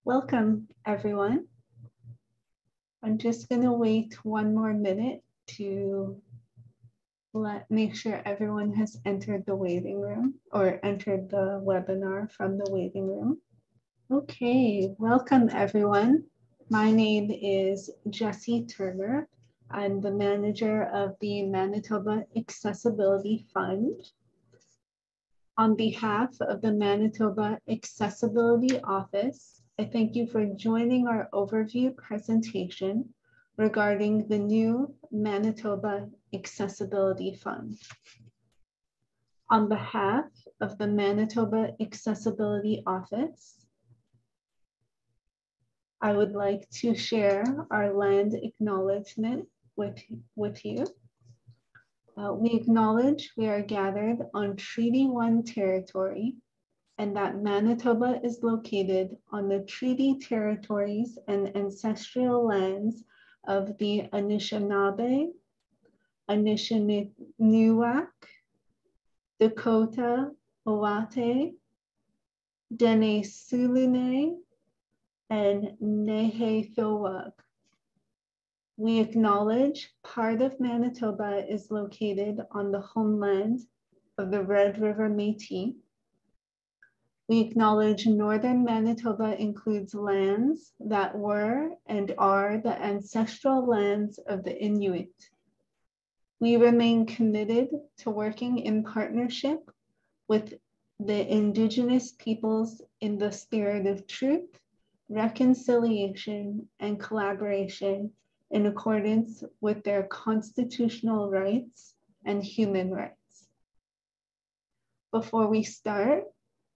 Welcome, everyone. I'm just going to wait one more minute to make sure everyone has entered the waiting room or entered the webinar from the waiting room. Okay, welcome, everyone. My name is Jessie Turner. I'm the manager of the Manitoba Accessibility Fund. On behalf of the Manitoba Accessibility Office, I thank you for joining our overview presentation regarding the new Manitoba Accessibility Fund. On behalf of the Manitoba Accessibility Office, I would like to share our land acknowledgement with you. We acknowledge we are gathered on Treaty 1 territory and that Manitoba is located on the treaty territories and ancestral lands of the Anishinaabe, Anishinaabe, Dakota, Owate, Dene Sulune, and Nehethowag. We acknowledge part of Manitoba is located on the homeland of the Red River Métis. We acknowledge Northern Manitoba includes lands that were and are the ancestral lands of the Inuit. We remain committed to working in partnership with the Indigenous peoples in the spirit of truth, reconciliation, and collaboration in accordance with their constitutional rights and human rights. Before we start,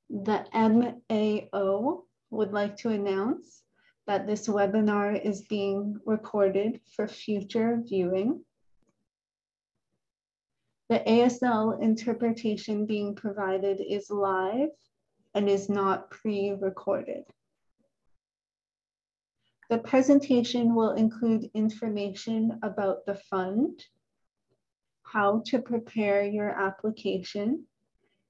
the MAO would like to announce that this webinar is being recorded for future viewing. The ASL interpretation being provided is live and is not pre-recorded. The presentation will include information about the fund, how to prepare your application,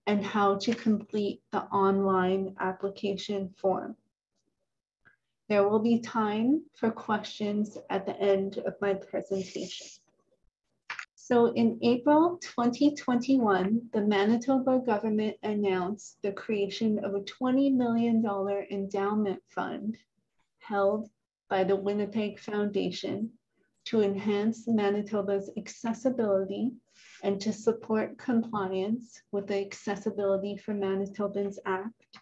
and how to complete the online application form. There will be time for questions at the end of my presentation. So in April 2021, the Manitoba government announced the creation of a $20 million endowment fund held by the Winnipeg Foundation to enhance Manitoba's accessibility and to support compliance with the Accessibility for Manitobans Act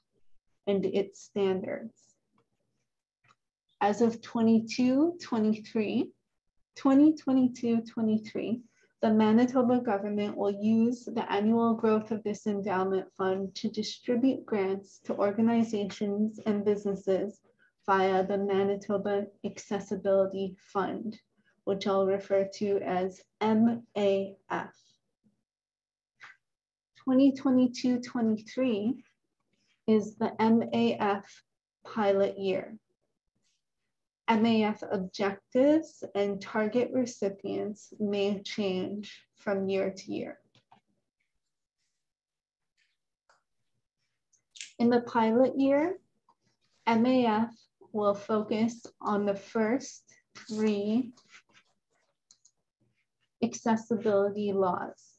and its standards. As of 2022-23, the Manitoba government will use the annual growth of this endowment fund to distribute grants to organizations and businesses via the Manitoba Accessibility Fund, which I'll refer to as MAF. 2022-23 is the MAF pilot year. MAF objectives and target recipients may change from year to year. In the pilot year, MAF will focus on the first 3 accessibility laws.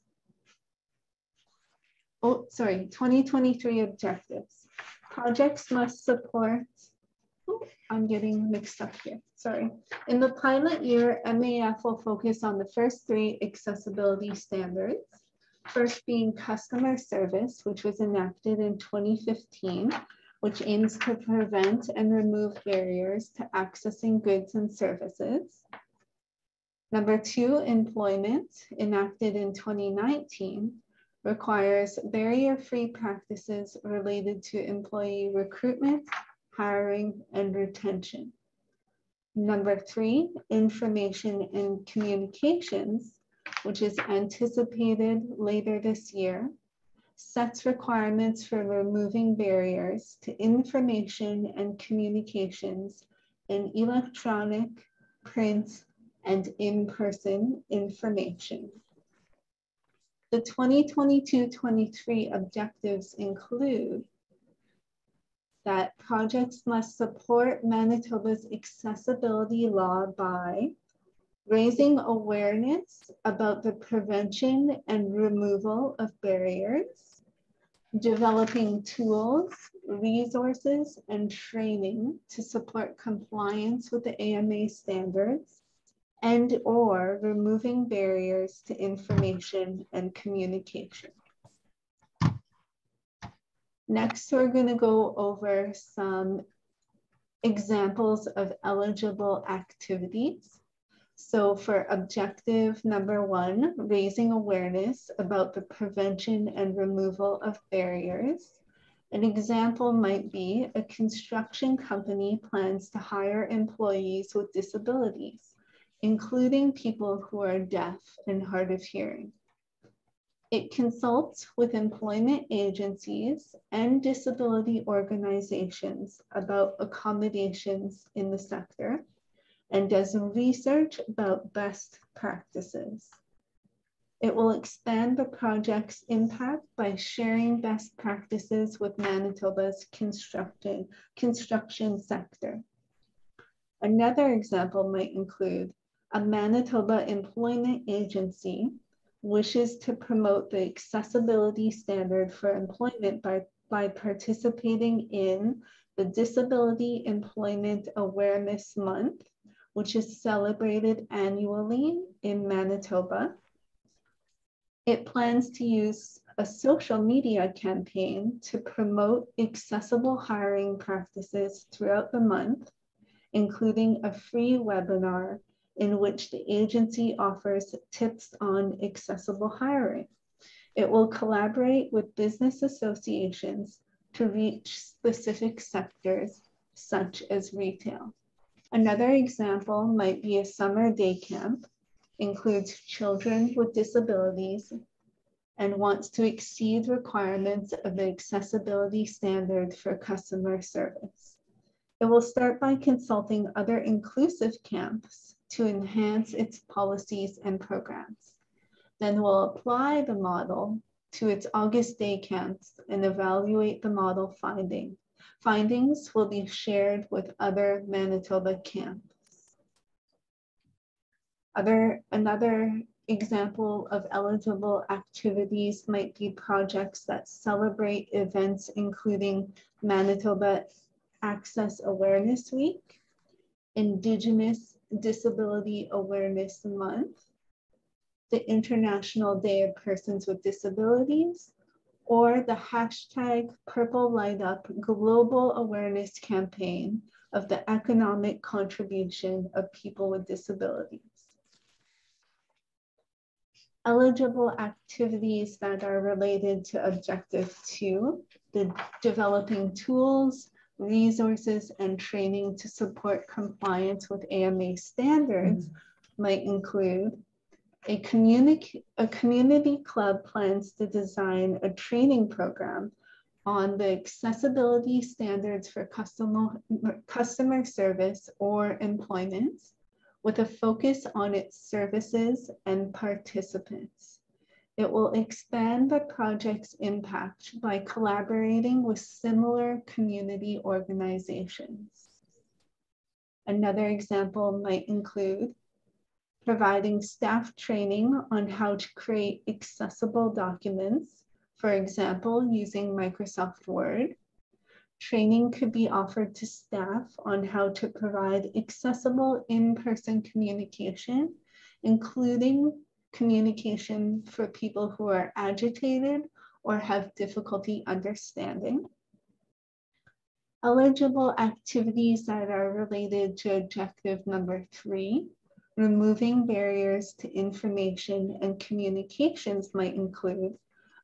2023 objectives. Projects must support, I'm getting mixed up here, sorry. In the pilot year, MAF will focus on the first 3 accessibility standards. First being customer service, which was enacted in 2015, which aims to prevent and remove barriers to accessing goods and services. Number 2, employment, enacted in 2019, requires barrier-free practices related to employee recruitment, hiring, and retention. Number 3, information and communications, which is anticipated later this year, sets requirements for removing barriers to information and communications in electronic, print, and in-person information. The 2022-23 objectives include that projects must support Manitoba's accessibility law by raising awareness about the prevention and removal of barriers, developing tools, resources, and training to support compliance with the AMA standards, and/or removing barriers to information and communication. Next, we're going to go over some examples of eligible activities. So for objective number 1, raising awareness about the prevention and removal of barriers. An example might be a construction company plans to hire employees with disabilities, including people who are deaf and hard of hearing. It consults with employment agencies and disability organizations about accommodations in the sector and does research about best practices. It will expand the project's impact by sharing best practices with Manitoba's construction sector. Another example might include a Manitoba employment agency wishes to promote the accessibility standard for employment by participating in the Disability Employment Awareness Month, which is celebrated annually in Manitoba. It plans to use a social media campaign to promote accessible hiring practices throughout the month, including a free webinar in which the agency offers tips on accessible hiring. It will collaborate with business associations to reach specific sectors, such as retail. Another example might be a summer day camp, includes children with disabilities, and wants to exceed requirements of the accessibility standard for customer service. It will start by consulting other inclusive camps to enhance its policies and programs. Then we'll apply the model to its August day camps and evaluate the model findings. Findings will be shared with other Manitoba camps. Another example of eligible activities might be projects that celebrate events including Manitoba Access Awareness Week, Indigenous Disability Awareness Month, the International Day of Persons with Disabilities, or the hashtag Purple Light Up Global Awareness Campaign of the economic contribution of people with disabilities. Eligible activities that are related to Objective 2, the developing tools, resources, and training to support compliance with AMA standards might include a community club plans to design a training program on the accessibility standards for customer service or employment, with a focus on its services and participants. It will expand the project's impact by collaborating with similar community organizations. Another example might include providing staff training on how to create accessible documents, for example, using Microsoft Word. Training could be offered to staff on how to provide accessible in-person communication, including communication for people who are agitated or have difficulty understanding. Eligible activities that are related to objective number 3, removing barriers to information and communications, might include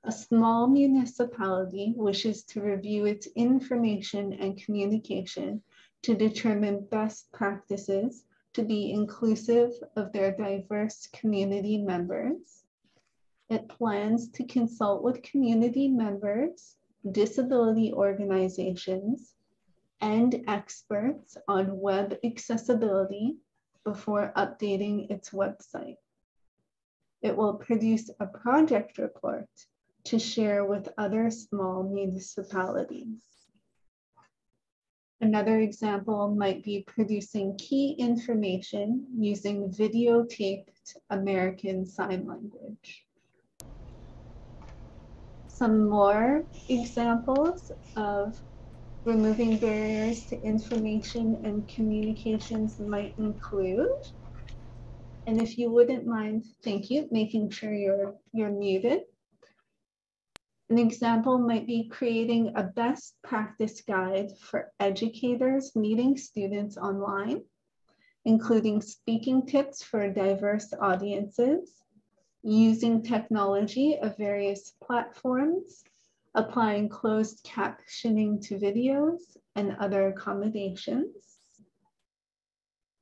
a small municipality wishes to review its information and communication to determine best practices to be inclusive of their diverse community members. It plans to consult with community members, disability organizations, and experts on web accessibility before updating its website. It will produce a project report to share with other small municipalities. Another example might be producing key information using videotaped American Sign Language. Some more examples of removing barriers to information and communications might include, and if you wouldn't mind, thank you, making sure you're muted. An example might be creating a best practice guide for educators meeting students online, including speaking tips for diverse audiences, using technology of various platforms, applying closed captioning to videos, and other accommodations.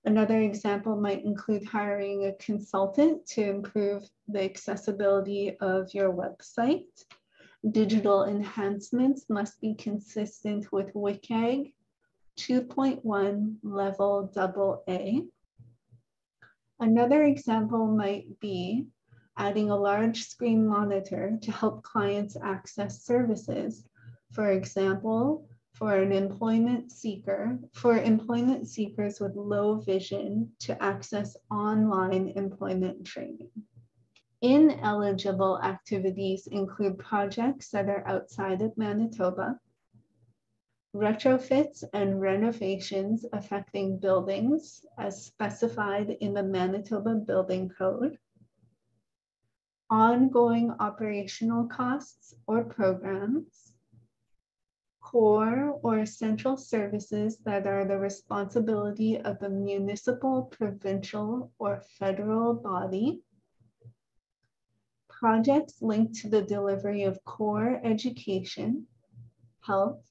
Another example might include hiring a consultant to improve the accessibility of your website. Digital enhancements must be consistent with WCAG 2.1 level AA. Another example might be adding a large screen monitor to help clients access services. For example, for employment seekers with low vision to access online employment training. Ineligible activities include projects that are outside of Manitoba, retrofits and renovations affecting buildings as specified in the Manitoba Building Code, ongoing operational costs or programs, core or central services that are the responsibility of the municipal, provincial, or federal body, projects linked to the delivery of core education, health,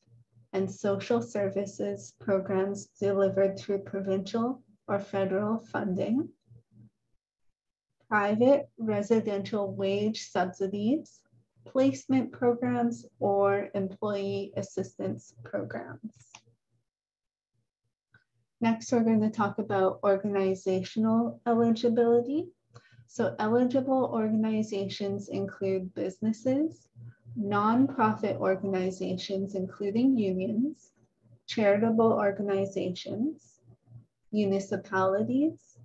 and social services programs delivered through provincial or federal funding, private residential wage subsidies, placement programs, or employee assistance programs. Next, we're going to talk about organizational eligibility. So eligible organizations include businesses, nonprofit organizations, including unions, charitable organizations, municipalities,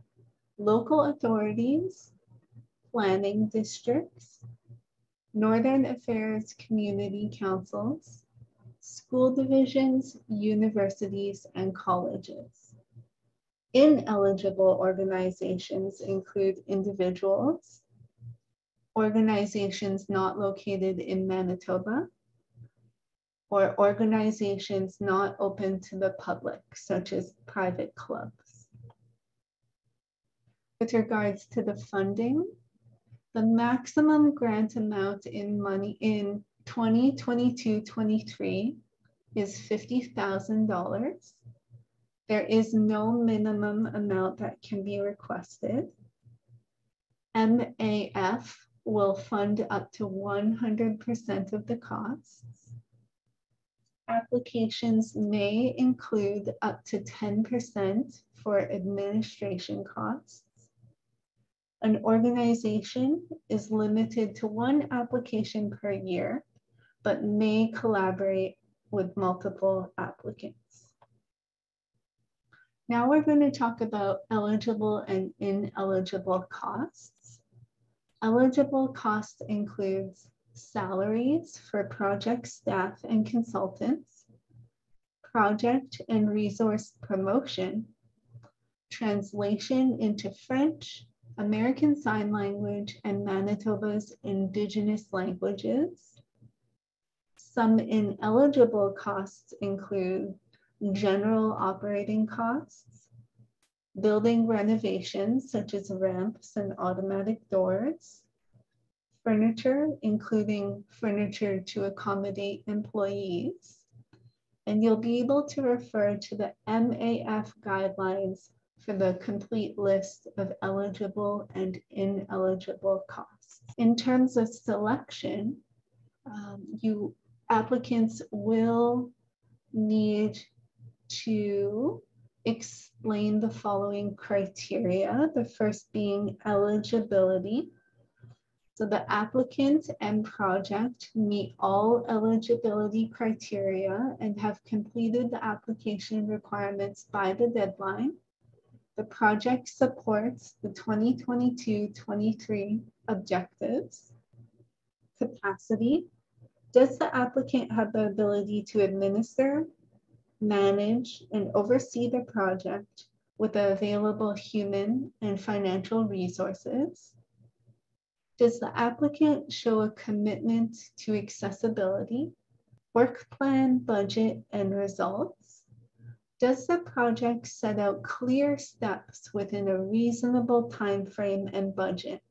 local authorities, planning districts, Northern Affairs community councils, school divisions, universities, and colleges. Ineligible organizations include individuals, organizations not located in Manitoba, or organizations not open to the public, such as private clubs. With regards to the funding, the maximum grant amount in money in 2022-23 is $50,000. There is no minimum amount that can be requested. MAF will fund up to 100% of the costs. Applications may include up to 10% for administration costs. An organization is limited to one application per year, but may collaborate with multiple applicants. Now we're going to talk about eligible and ineligible costs. Eligible costs includes salaries for project staff and consultants, project and resource promotion, translation into French, American Sign Language, and Manitoba's Indigenous languages. Some ineligible costs include general operating costs, building renovations such as ramps and automatic doors, furniture, including furniture to accommodate employees, and you'll be able to refer to the MAF guidelines for the complete list of eligible and ineligible costs. In terms of selection, applicants will need to explain the following criteria, the first being eligibility. So the applicant and project meet all eligibility criteria and have completed the application requirements by the deadline. The project supports the 2022-23 objectives. Capacity. Does the applicant have the ability to administer, manage, and oversee the project with the available human and financial resources? Does the applicant show a commitment to accessibility, work plan, budget, and results? Does the project set out clear steps within a reasonable timeframe and budget?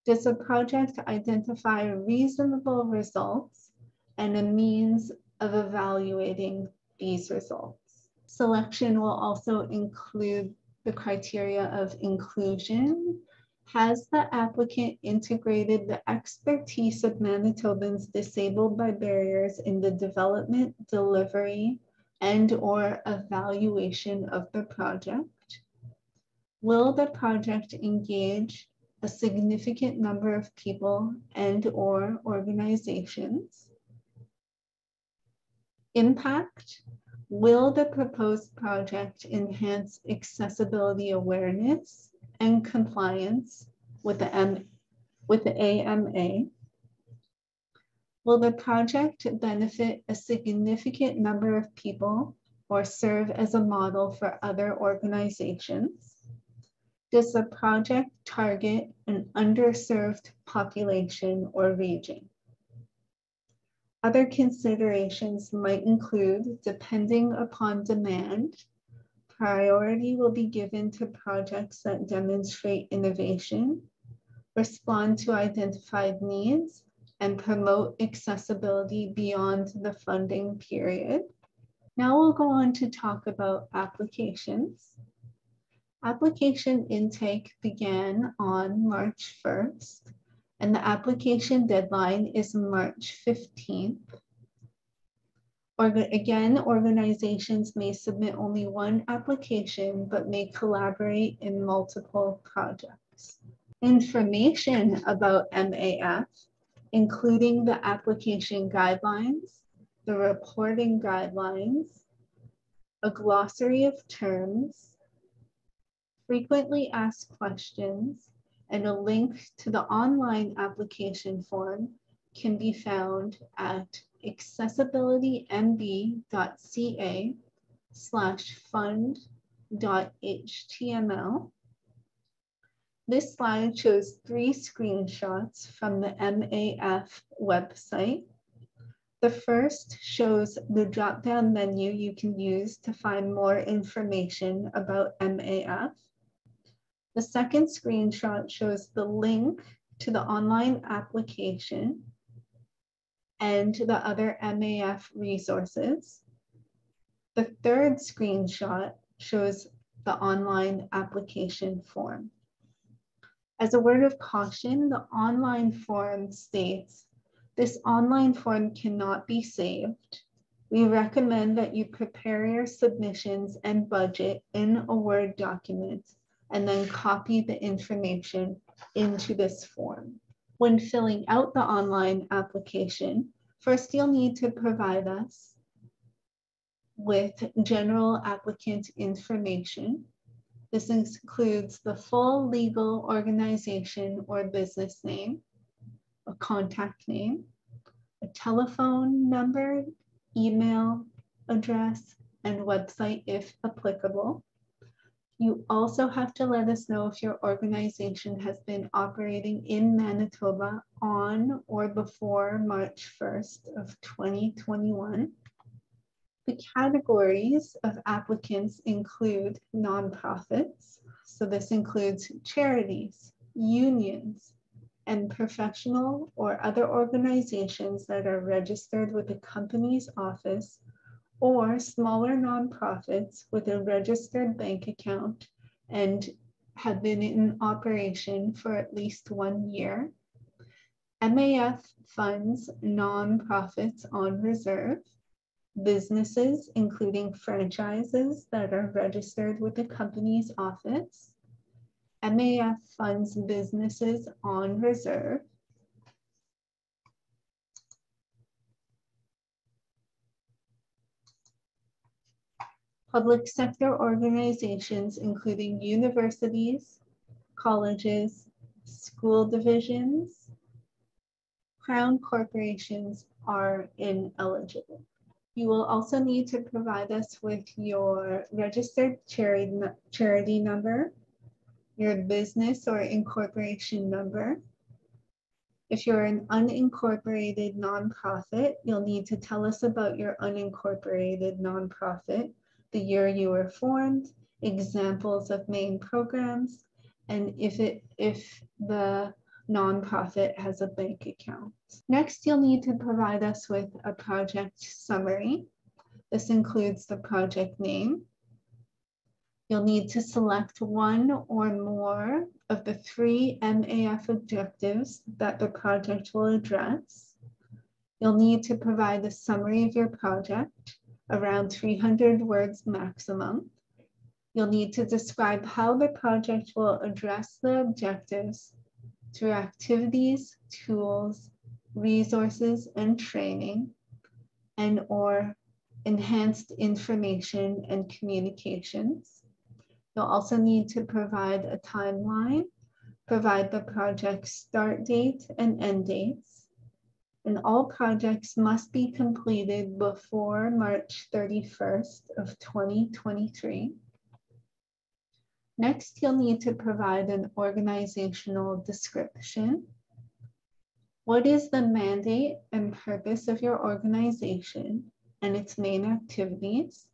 Does the project identify reasonable results and a means of evaluating these results? Selection will also include the criteria of inclusion. Has the applicant integrated the expertise of Manitobans disabled by barriers in the development, delivery, and/or evaluation of the project? Will the project engage a significant number of people and/or organizations? Impact. Will the proposed project enhance accessibility awareness and compliance with the AMA? Will the project benefit a significant number of people or serve as a model for other organizations? Does the project target an underserved population or region? Other considerations might include, depending upon demand, priority will be given to projects that demonstrate innovation, respond to identified needs, and promote accessibility beyond the funding period. Now we'll go on to talk about applications. Application intake began on March 1st, and the application deadline is March 15th. Again, organizations may submit only one application, but may collaborate in multiple projects. Information about MAF, including the application guidelines, the reporting guidelines, a glossary of terms, frequently asked questions, and a link to the online application form can be found at accessibilityMB.ca/fund.html. This slide shows 3 screenshots from the MAF website. The first shows the drop-down menu you can use to find more information about MAF. The second screenshot shows the link to the online application and the other MAF resources. The third screenshot shows the online application form. As a word of caution, the online form states, this online form cannot be saved. We recommend that you prepare your submissions and budget in a Word document and then copy the information into this form. When filling out the online application, first you'll need to provide us with general applicant information. This includes the full legal organization or business name, a contact name, a telephone number, email address, and website if applicable. You also have to let us know if your organization has been operating in Manitoba on or before March 1st of 2021. The categories of applicants include nonprofits. So this includes charities, unions, and professional or other organizations that are registered with the company's office, or smaller nonprofits with a registered bank account and have been in operation for at least 1 year. MAF funds nonprofits on reserve, businesses, including franchises that are registered with the company's office, MAF funds businesses on reserve. Public sector organizations, including universities, colleges, school divisions, crown corporations are ineligible. You will also need to provide us with your registered charity number, your business or incorporation number. If you're an unincorporated nonprofit, you'll need to tell us about your unincorporated nonprofit, the year you were formed, examples of main programs, and if the nonprofit has a bank account. Next, you'll need to provide us with a project summary. This includes the project name. You'll need to select one or more of the 3 MAF objectives that the project will address. You'll need to provide a summary of your project, around 300 words maximum. You'll need to describe how the project will address the objectives through activities, tools, resources, and training, and/or enhanced information and communications. You'll also need to provide a timeline, provide the project's start date and end dates, and all projects must be completed before March 31st of 2023. Next, you'll need to provide an organizational description. What is the mandate and purpose of your organization and its main activities?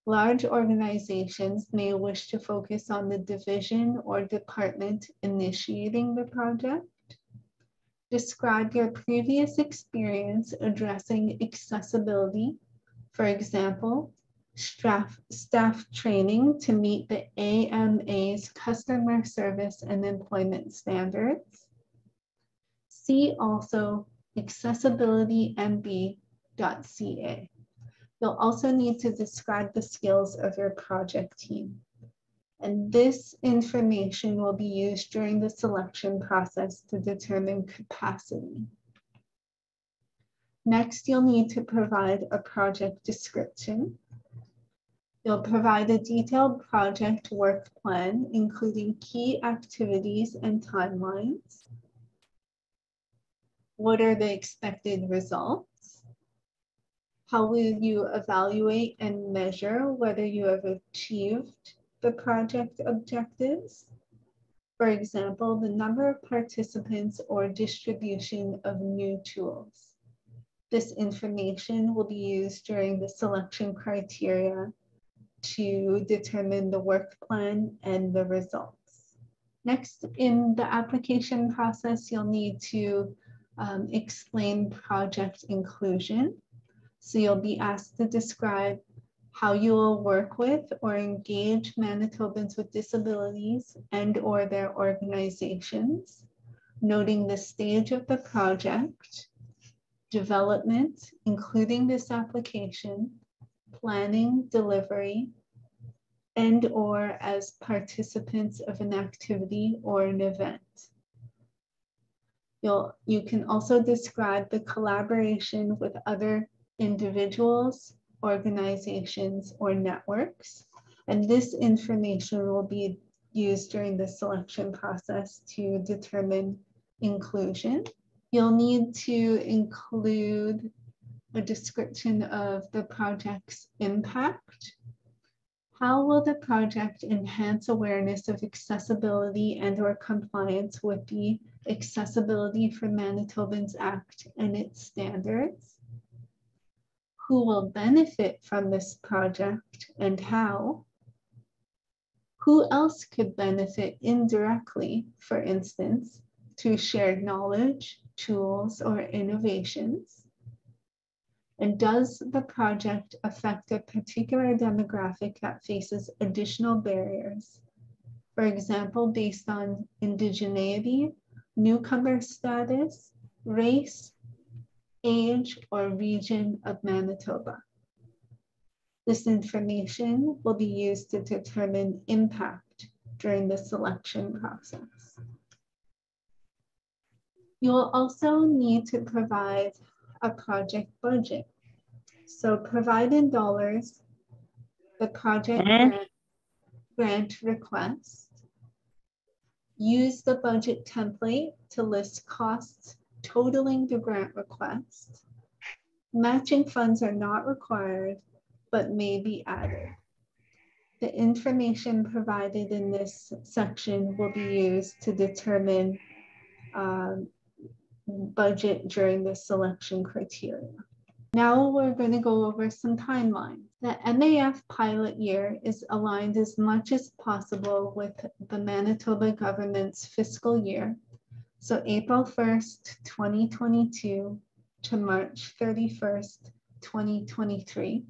Large organizations may wish to focus on the division or department initiating the project. Describe your previous experience addressing accessibility, for example, staff training to meet the AMA's customer service and employment standards. See also accessibilitymb.ca. You'll also need to describe the skills of your project team. And this information will be used during the selection process to determine capacity. Next, you'll need to provide a project description. You'll provide a detailed project work plan, including key activities and timelines. What are the expected results? How will you evaluate and measure whether you have achieved the project objectives? For example, the number of participants or distribution of new tools. This information will be used during the selection criteria to determine the work plan and the results. Next, in the application process, you'll need to explain project inclusion. So you'll be asked to describe how you will work with or engage Manitobans with disabilities and/or their organizations, noting the stage of the project, development, including this application, planning, delivery, and/or as participants of an activity or an event. You can also describe the collaboration with other individuals, organizations, or networks. And this information will be used during the selection process to determine inclusion. You'll need to include a description of the project's impact. How will the project enhance awareness of accessibility and/or compliance with the Accessibility for Manitobans Act and its standards? Who will benefit from this project and how? Who else could benefit indirectly, for instance, through shared knowledge, tools, or innovations? And does the project affect a particular demographic that faces additional barriers? For example, based on indigeneity, newcomer status, race, age, or region of Manitoba. This information will be used to determine impact during the selection process. You'll also need to provide a project budget. So provide in dollars the project grant request. Use the budget template to list costs totaling the grant request. Matching funds are not required, but may be added. The information provided in this section will be used to determine budget during the selection criteria. Now we're going to go over some timelines. The MAF pilot year is aligned as much as possible with the Manitoba government's fiscal year. So April 1st, 2022 to March 31st, 2023.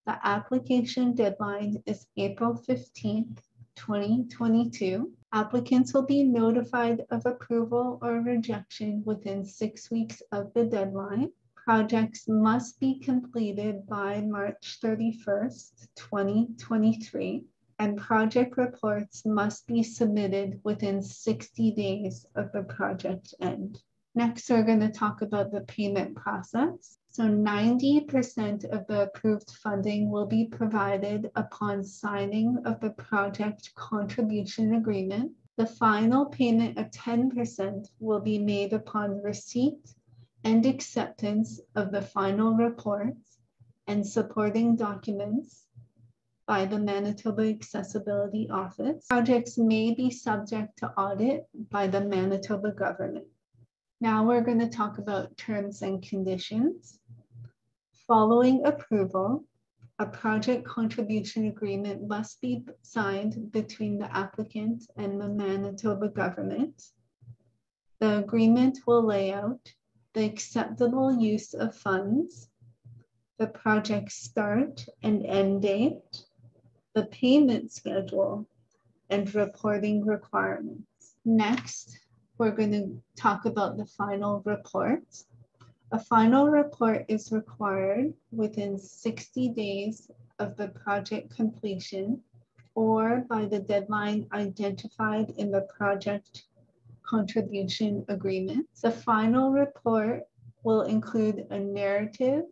The application deadline is April 15th, 2022. Applicants will be notified of approval or rejection within 6 weeks of the deadline. Projects must be completed by March 31st, 2023, and project reports must be submitted within 60 days of the project end. Next, we're going to talk about the payment process. So 90% of the approved funding will be provided upon signing of the project contribution agreement. The final payment of 10% will be made upon receipt and acceptance of the final reports and supporting documents by the Manitoba Accessibility Office. Projects may be subject to audit by the Manitoba government. Now we're going to talk about terms and conditions. Following approval, a project contribution agreement must be signed between the applicant and the Manitoba government. The agreement will lay out the acceptable use of funds, the project start and end date, the payment schedule, and reporting requirements. Next, we're going to talk about the final report. A final report is required within 60 days of the project completion or by the deadline identified in the project contribution agreement. The final report will include a narrative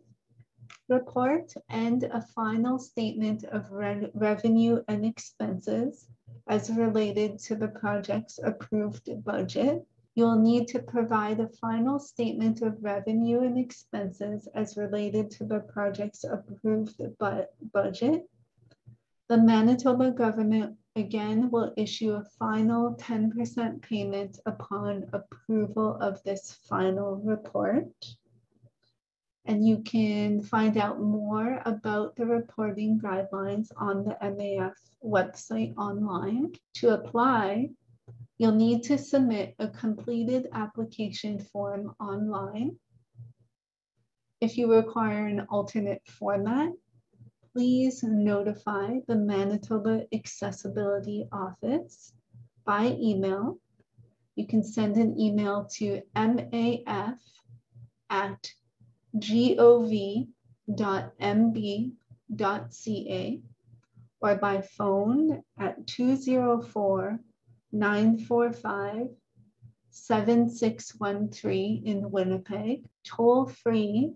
report and a final statement of revenue and expenses as related to the project's approved budget. You'll need to provide a final statement of revenue and expenses as related to the project's approved budget. The Manitoba government again will issue a final 10% payment upon approval of this final report. And you can find out more about the reporting guidelines on the MAF website online. To apply, you'll need to submit a completed application form online. If you require an alternate format, please notify the Manitoba Accessibility Office by email. You can send an email to maf@gov.mb.ca or by phone at 204-945-7613 in Winnipeg, toll free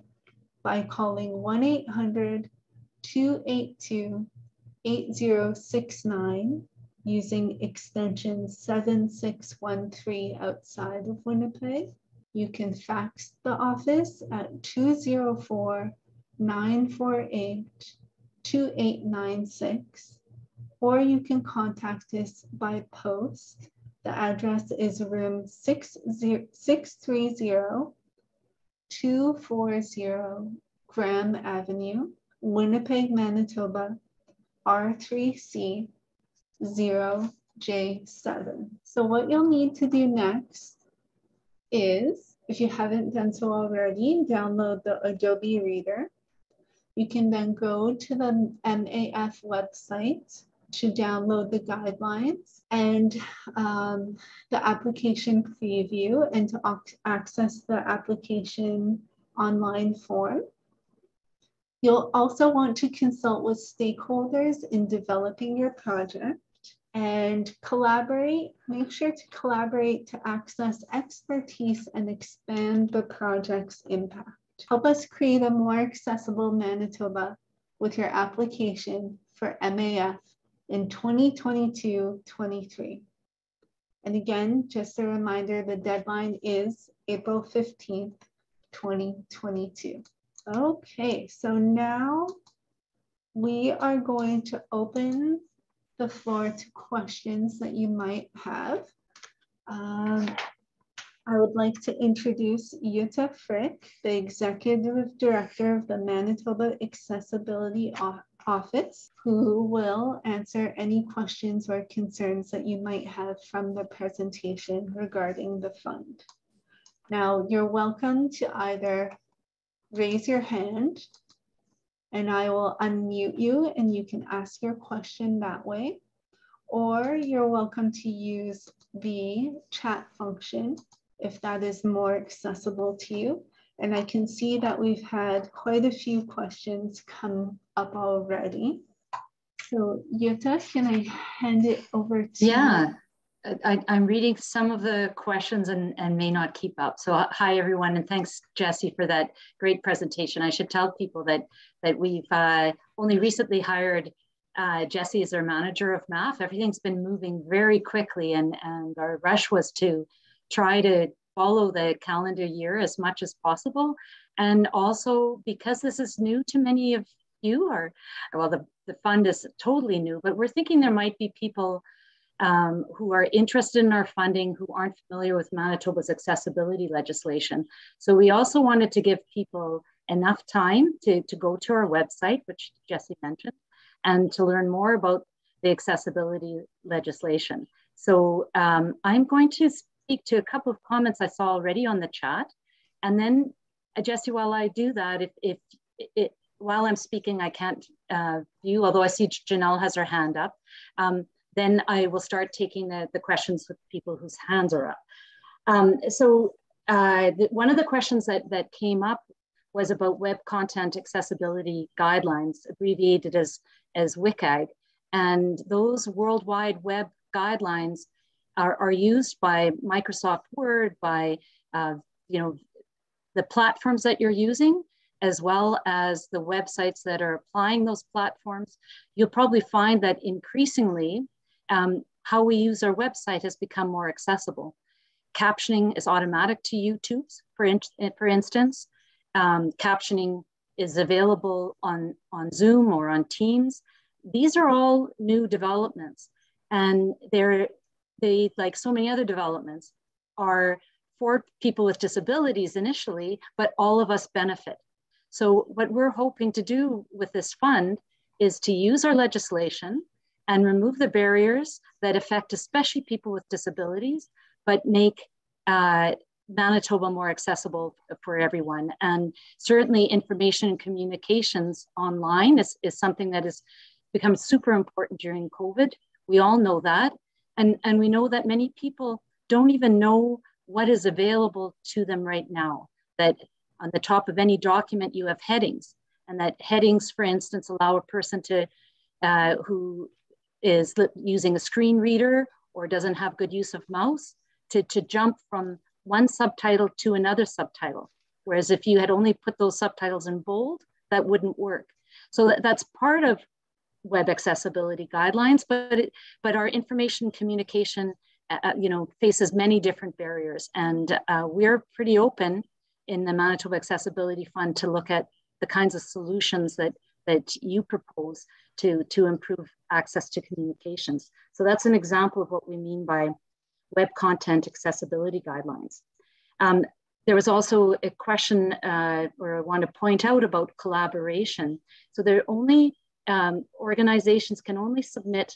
by calling 1-800-282-8069 using extension 7613 outside of Winnipeg. You can fax the office at 204-948-2896, or you can contact us by post. The address is room 630-240 Graham Avenue, Winnipeg, Manitoba, R3C 0J7. So what you'll need to do next is, if you haven't done so already, download the Adobe Reader. You can then go to the MAF website to download the guidelines and the application preview and to access the application online form. You'll also want to consult with stakeholders in developing your project. And collaborate, make sure to collaborate to access expertise and expand the project's impact. Help us create a more accessible Manitoba with your application for MAF in 2022-23. And again, just a reminder, the deadline is April 15th, 2022. Okay, so now we are going to open the floor to questions that you might have. I would like to introduce Jutta Frick, the Executive Director of the Manitoba Accessibility Office, who will answer any questions or concerns that you might have from the presentation regarding the fund. Now, you're welcome to either raise your hand and I will unmute you and you can ask your question that way, or you're welcome to use the chat function if that is more accessible to you. And I can see that we've had quite a few questions come up already. So Jutta, can I hand it over to you? I'm reading some of the questions and may not keep up. So hi everyone, and thanks Jessie for that great presentation. I should tell people that we've only recently hired Jessie as our manager of MAF. Everything's been moving very quickly, and our rush was to try to follow the calendar year as much as possible. And also because this is new to many of you, or well, the fund is totally new, but we're thinking there might be people who are interested in our funding who aren't familiar with Manitoba's accessibility legislation. So we also wanted to give people enough time to go to our website, which Jessie mentioned, and to learn more about the accessibility legislation. So I'm going to speak to a couple of comments I saw already on the chat. And then Jessie, while I do that, while I'm speaking, I can't view, although I see Janelle has her hand up, then I will start taking the questions with people whose hands are up. One of the questions that came up was about web content accessibility guidelines, abbreviated as WCAG. And those worldwide web guidelines are used by Microsoft Word, by the platforms that you're using, as well as the websites that are applying those platforms. You'll probably find that increasingly, how we use our website has become more accessible. Captioning is automatic to YouTube, for instance. Captioning is available on Zoom or on Teams. These are all new developments, and they, like so many other developments, are for people with disabilities initially, but all of us benefit. So what we're hoping to do with this fund is to use our legislation and remove the barriers that affect especially people with disabilities, but make Manitoba more accessible for everyone. And certainly information and communications online is something that has become super important during COVID. We all know that. And we know that many people don't even know what is available to them right now, that on the top of any document you have headings, and that headings, for instance, allow a person to who is using a screen reader or doesn't have good use of mouse to jump from one subtitle to another subtitle. Whereas if you had only put those subtitles in bold, that wouldn't work. So that's part of web accessibility guidelines, but our information communication faces many different barriers. And we're pretty open in the Manitoba Accessibility Fund to look at the kinds of solutions that you propose to improve access to communications. So that's an example of what we mean by web content accessibility guidelines. There was also a question, or I want to point out about collaboration. So there are only, organizations can only submit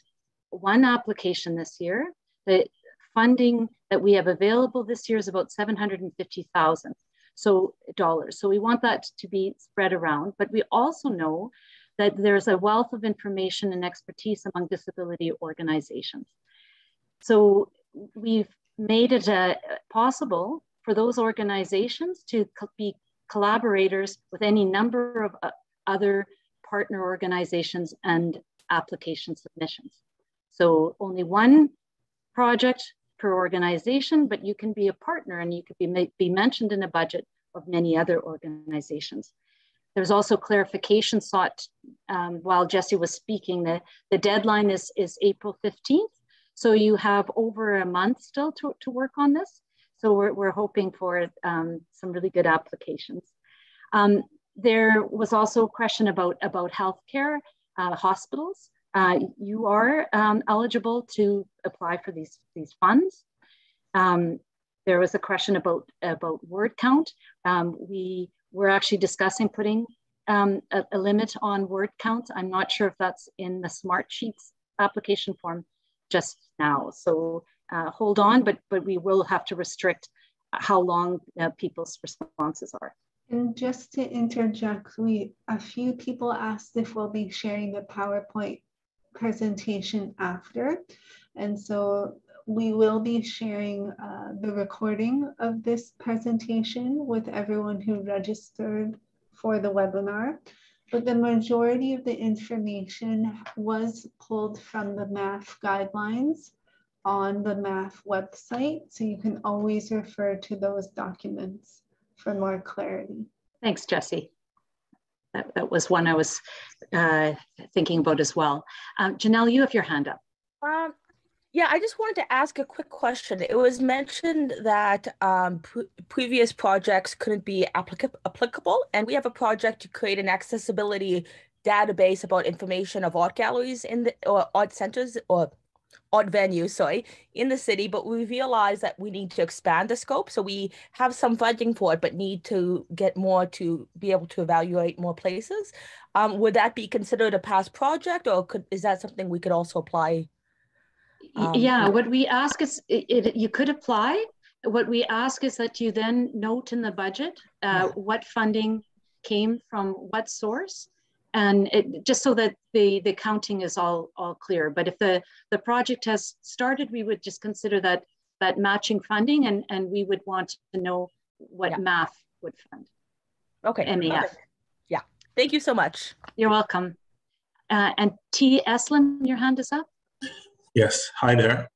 one application this year. The funding that we have available this year is about $750,000. So we want that to be spread around, but we also know that there's a wealth of information and expertise among disability organizations. So we've made it possible for those organizations to be collaborators with any number of other partner organizations and application submissions. So only one project per organization, but you can be a partner and you could be mentioned in a budget of many other organizations. There's also clarification sought while Jesse was speaking. The deadline is April 15th. So you have over a month still to work on this. So we're hoping for some really good applications. There was also a question about healthcare, hospitals. You are eligible to apply for these funds. There was a question about word count. We're actually discussing putting a limit on word count. I'm not sure if that's in the Smart Sheets application form just now. So hold on, but we will have to restrict how long people's responses are. And just to interject, a few people asked if we'll be sharing the PowerPoint presentation after. And so we will be sharing the recording of this presentation with everyone who registered for the webinar. But the majority of the information was pulled from the MAF guidelines on the MAF website. So you can always refer to those documents for more clarity. Thanks, Jesse. That was one I was thinking about as well. Janelle, you have your hand up. Yeah, I just wanted to ask a quick question. It was mentioned that previous projects couldn't be applicable, and we have a project to create an accessibility database about information of art galleries or art centers or art venues, sorry, in the city, but we realize that we need to expand the scope. So we have some funding for it, but need to get more to be able to evaluate more places. Would that be considered a past project, or is that something we could also apply? Yeah, what we ask is, you could apply. What we ask is that you then note in the budget what funding came from what source, and just so that the counting is all clear. But if the project has started, we would just consider that matching funding, and we would want to know what MAF would fund. Okay. MAF. Okay. Yeah. Thank you so much. You're welcome. And T. Estlin, your hand is up. Yes, hi there.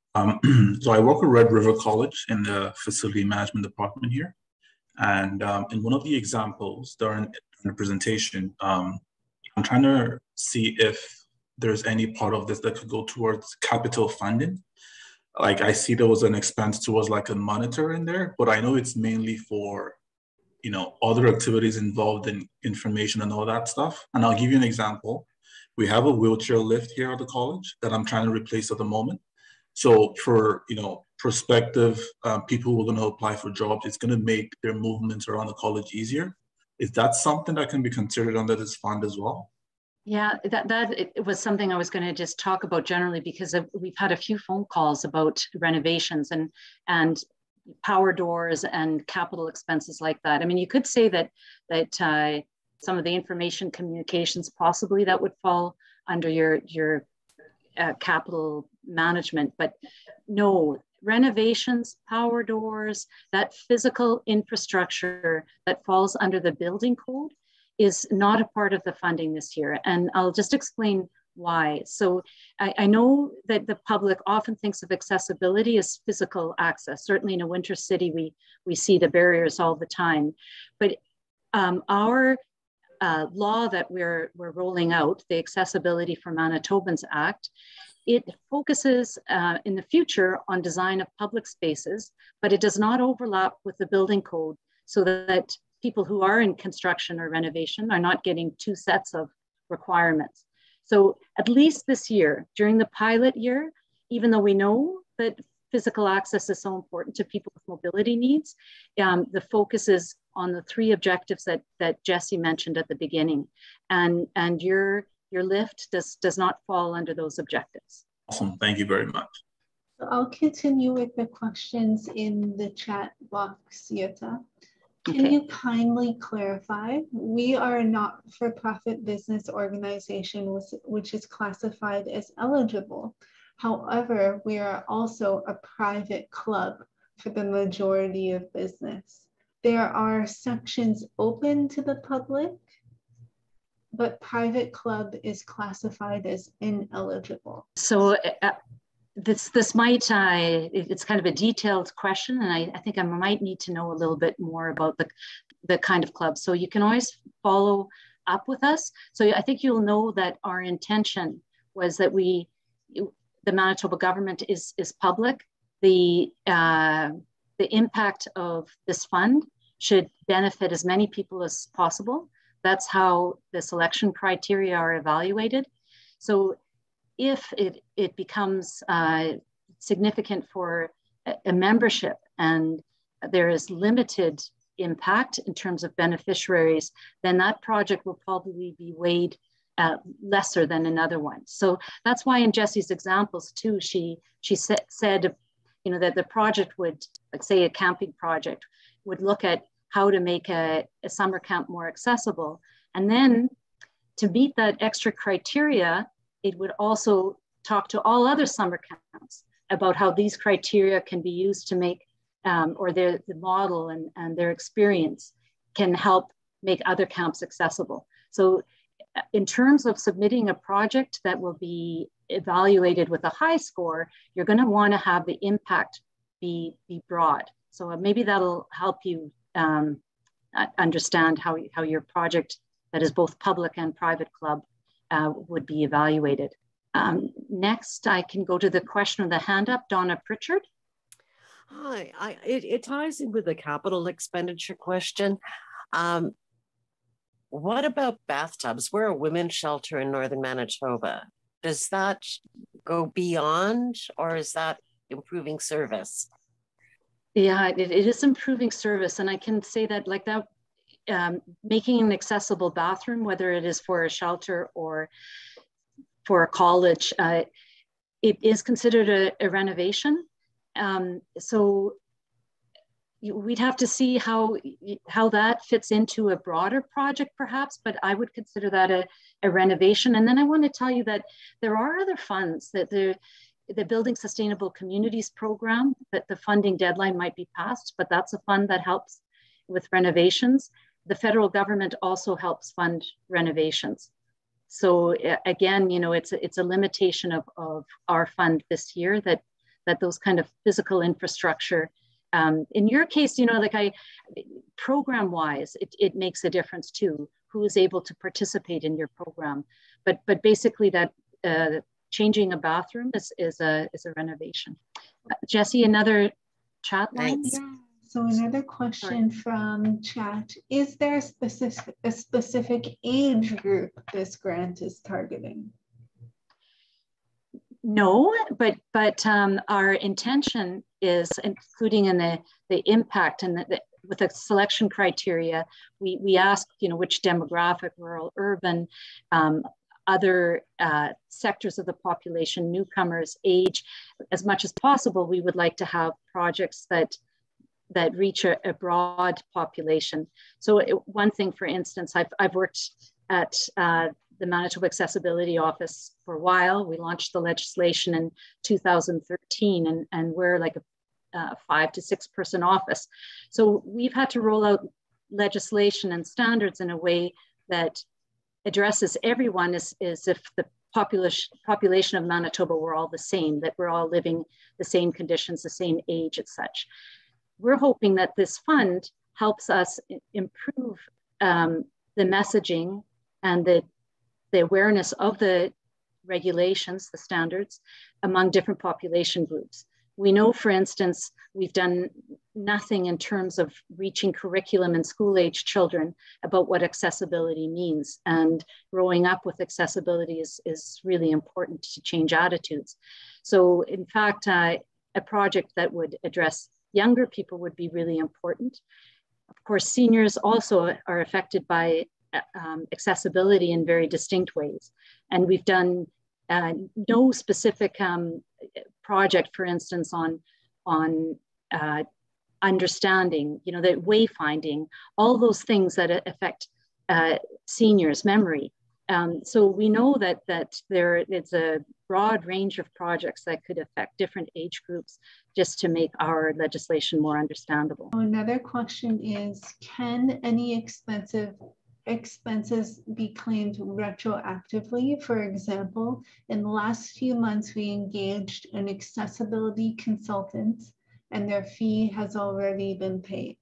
So I work at Red River College in the facility management department here. And in one of the examples during the presentation, I'm trying to see if there's any part of this that could go towards capital funding. Like I see there was an expense towards like a monitor in there, but I know it's mainly for, other activities involved in information and all that stuff. And I'll give you an example. We have a wheelchair lift here at the college that I'm trying to replace at the moment. So for, prospective people who are going to apply for jobs, it's going to make their movements around the college easier. Is that something that can be considered under this fund as well? Yeah, it was something I was going to just talk about generally, because we've had a few phone calls about renovations and power doors and capital expenses like that. I mean, you could say that some of the information communications, possibly that would fall under your capital management, but no, renovations, power doors, that physical infrastructure that falls under the building code is not a part of the funding this year. And I'll just explain why. So I know that the public often thinks of accessibility as physical access. Certainly in a winter city, we see the barriers all the time, but our law that we're rolling out, the Accessibility for Manitobans Act, it focuses in the future on design of public spaces, but it does not overlap with the building code, so that people who are in construction or renovation are not getting two sets of requirements. So at least this year, during the pilot year, even though we know that physical access is so important to people with mobility needs, the focus is on the three objectives that Jesse mentioned at the beginning, and your lift does not fall under those objectives. Awesome, thank you very much. So I'll continue with the questions in the chat box, Yota. Can you kindly clarify? We are a not-for-profit business organization which is classified as eligible. However, we are also a private club for the majority of business. There are sections open to the public but private club is classified as ineligible. So this might, it's kind of a detailed question, and I think I might need to know a little bit more about the kind of club. So you can always follow up with us. So I think you'll know that our intention was that the Manitoba government is public. The impact of this fund should benefit as many people as possible. That's how the selection criteria are evaluated. So if it becomes significant for a membership and there is limited impact in terms of beneficiaries, then that project will probably be weighed lesser than another one. So that's why in Jessie's examples too, she said, you know, that the project would, like say a camping project, would look at how to make a summer camp more accessible. And then to meet that extra criteria, it would also talk to all other summer camps about how these criteria can be used to make, or the model and their experience can help make other camps accessible. So in terms of submitting a project that will be evaluated with a high score, you're going to want to have the impact be broad. So maybe that'll help you understand how your project that is both public and private club would be evaluated. Next, I can go to the question of the hand up, Donna Pritchard. Hi, it ties in with the capital expenditure question. What about bathtubs? We're a women's shelter in Northern Manitoba. Does that go beyond, or is that improving service? Yeah, it is improving service. And I can say that like that, making an accessible bathroom, whether it is for a shelter or for a college, it is considered a renovation. So we'd have to see how that fits into a broader project perhaps, but I would consider that a renovation. And then I want to tell you that there are other funds, that the Building Sustainable Communities program, that the funding deadline might be passed, but that's a fund that helps with renovations. The federal government also helps fund renovations. So again, you know, it's a limitation of our fund this year, that those kind of physical infrastructure, in your case, you know, like program wise, it makes a difference too, who is able to participate in your program. But basically that changing a bathroom is a renovation. Jessie, another chat line? Yeah. So another question from chat, is there a specific age group this grant is targeting? No, but our intention is, including in the impact and with the selection criteria, we ask, you know, which demographic, rural, urban, other sectors of the population, newcomers, age. As much as possible, we would like to have projects that reach a broad population. So one thing, for instance, I've worked at the Manitoba Accessibility Office for a while. We launched the legislation in 2013, and we're like a 5 to 6 person office. So we've had to roll out legislation and standards in a way that addresses everyone as if the population of Manitoba were all the same, that we're all living the same conditions, the same age and such. We're hoping that this fund helps us improve the messaging and the awareness of the regulations, the standards, among different population groups. We know, for instance, we've done nothing in terms of reaching curriculum in school-age children about what accessibility means. And growing up with accessibility is really important to change attitudes. So in fact, a project that would address younger people would be really important. Of course, seniors also are affected by accessibility in very distinct ways. And we've done no specific project, for instance, on understanding, you know, the wayfinding, all those things that affect seniors' memory. So we know that it's a broad range of projects that could affect different age groups, just to make our legislation more understandable. Another question is, can any expensive expenses be claimed retroactively? For example, in the last few months, we engaged an accessibility consultant and their fee has already been paid.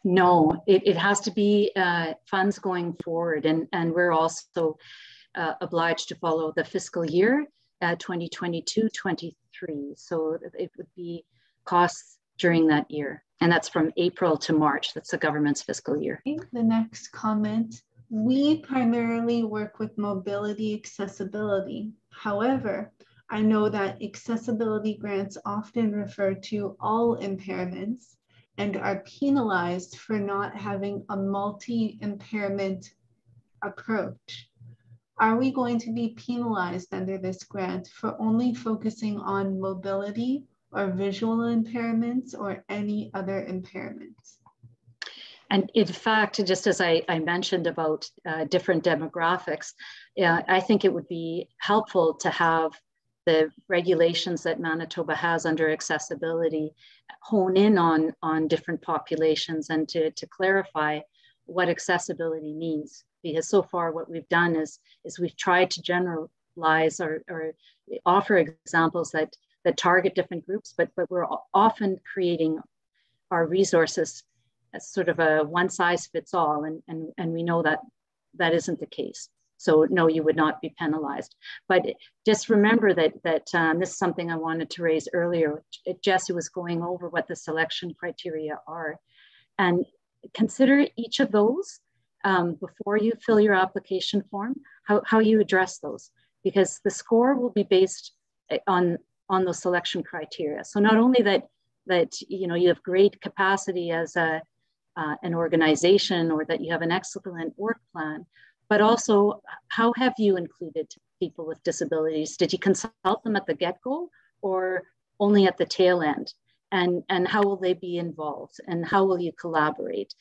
No, it has to be funds going forward, and we're also obliged to follow the fiscal year 2022-23. So it would be costs during that year, and that's from April to March. That's the government's fiscal year. The next comment, we primarily work with mobility accessibility. However, I know that accessibility grants often refer to all impairments and are penalized for not having a multi-impairment approach. Are we going to be penalized under this grant for only focusing on mobility or visual impairments or any other impairments? And in fact, just as I mentioned about different demographics, I think it would be helpful to have the regulations that Manitoba has under accessibility hone in on different populations and to clarify what accessibility means. Because so far what we've done is we've tried to generalize or offer examples that target different groups, but we're often creating our resources as sort of a one size fits all, and we know that that isn't the case. So no, you would not be penalized. But just remember that this is something I wanted to raise earlier. Jesse was going over what the selection criteria are, and consider each of those before you fill your application form, how you address those, because the score will be based on those selection criteria. So not only that you have great capacity as an organization, or that you have an excellent work plan, but also how have you included people with disabilities? Did you consult them at the get-go or only at the tail end? And how will they be involved, and how will you collaborate?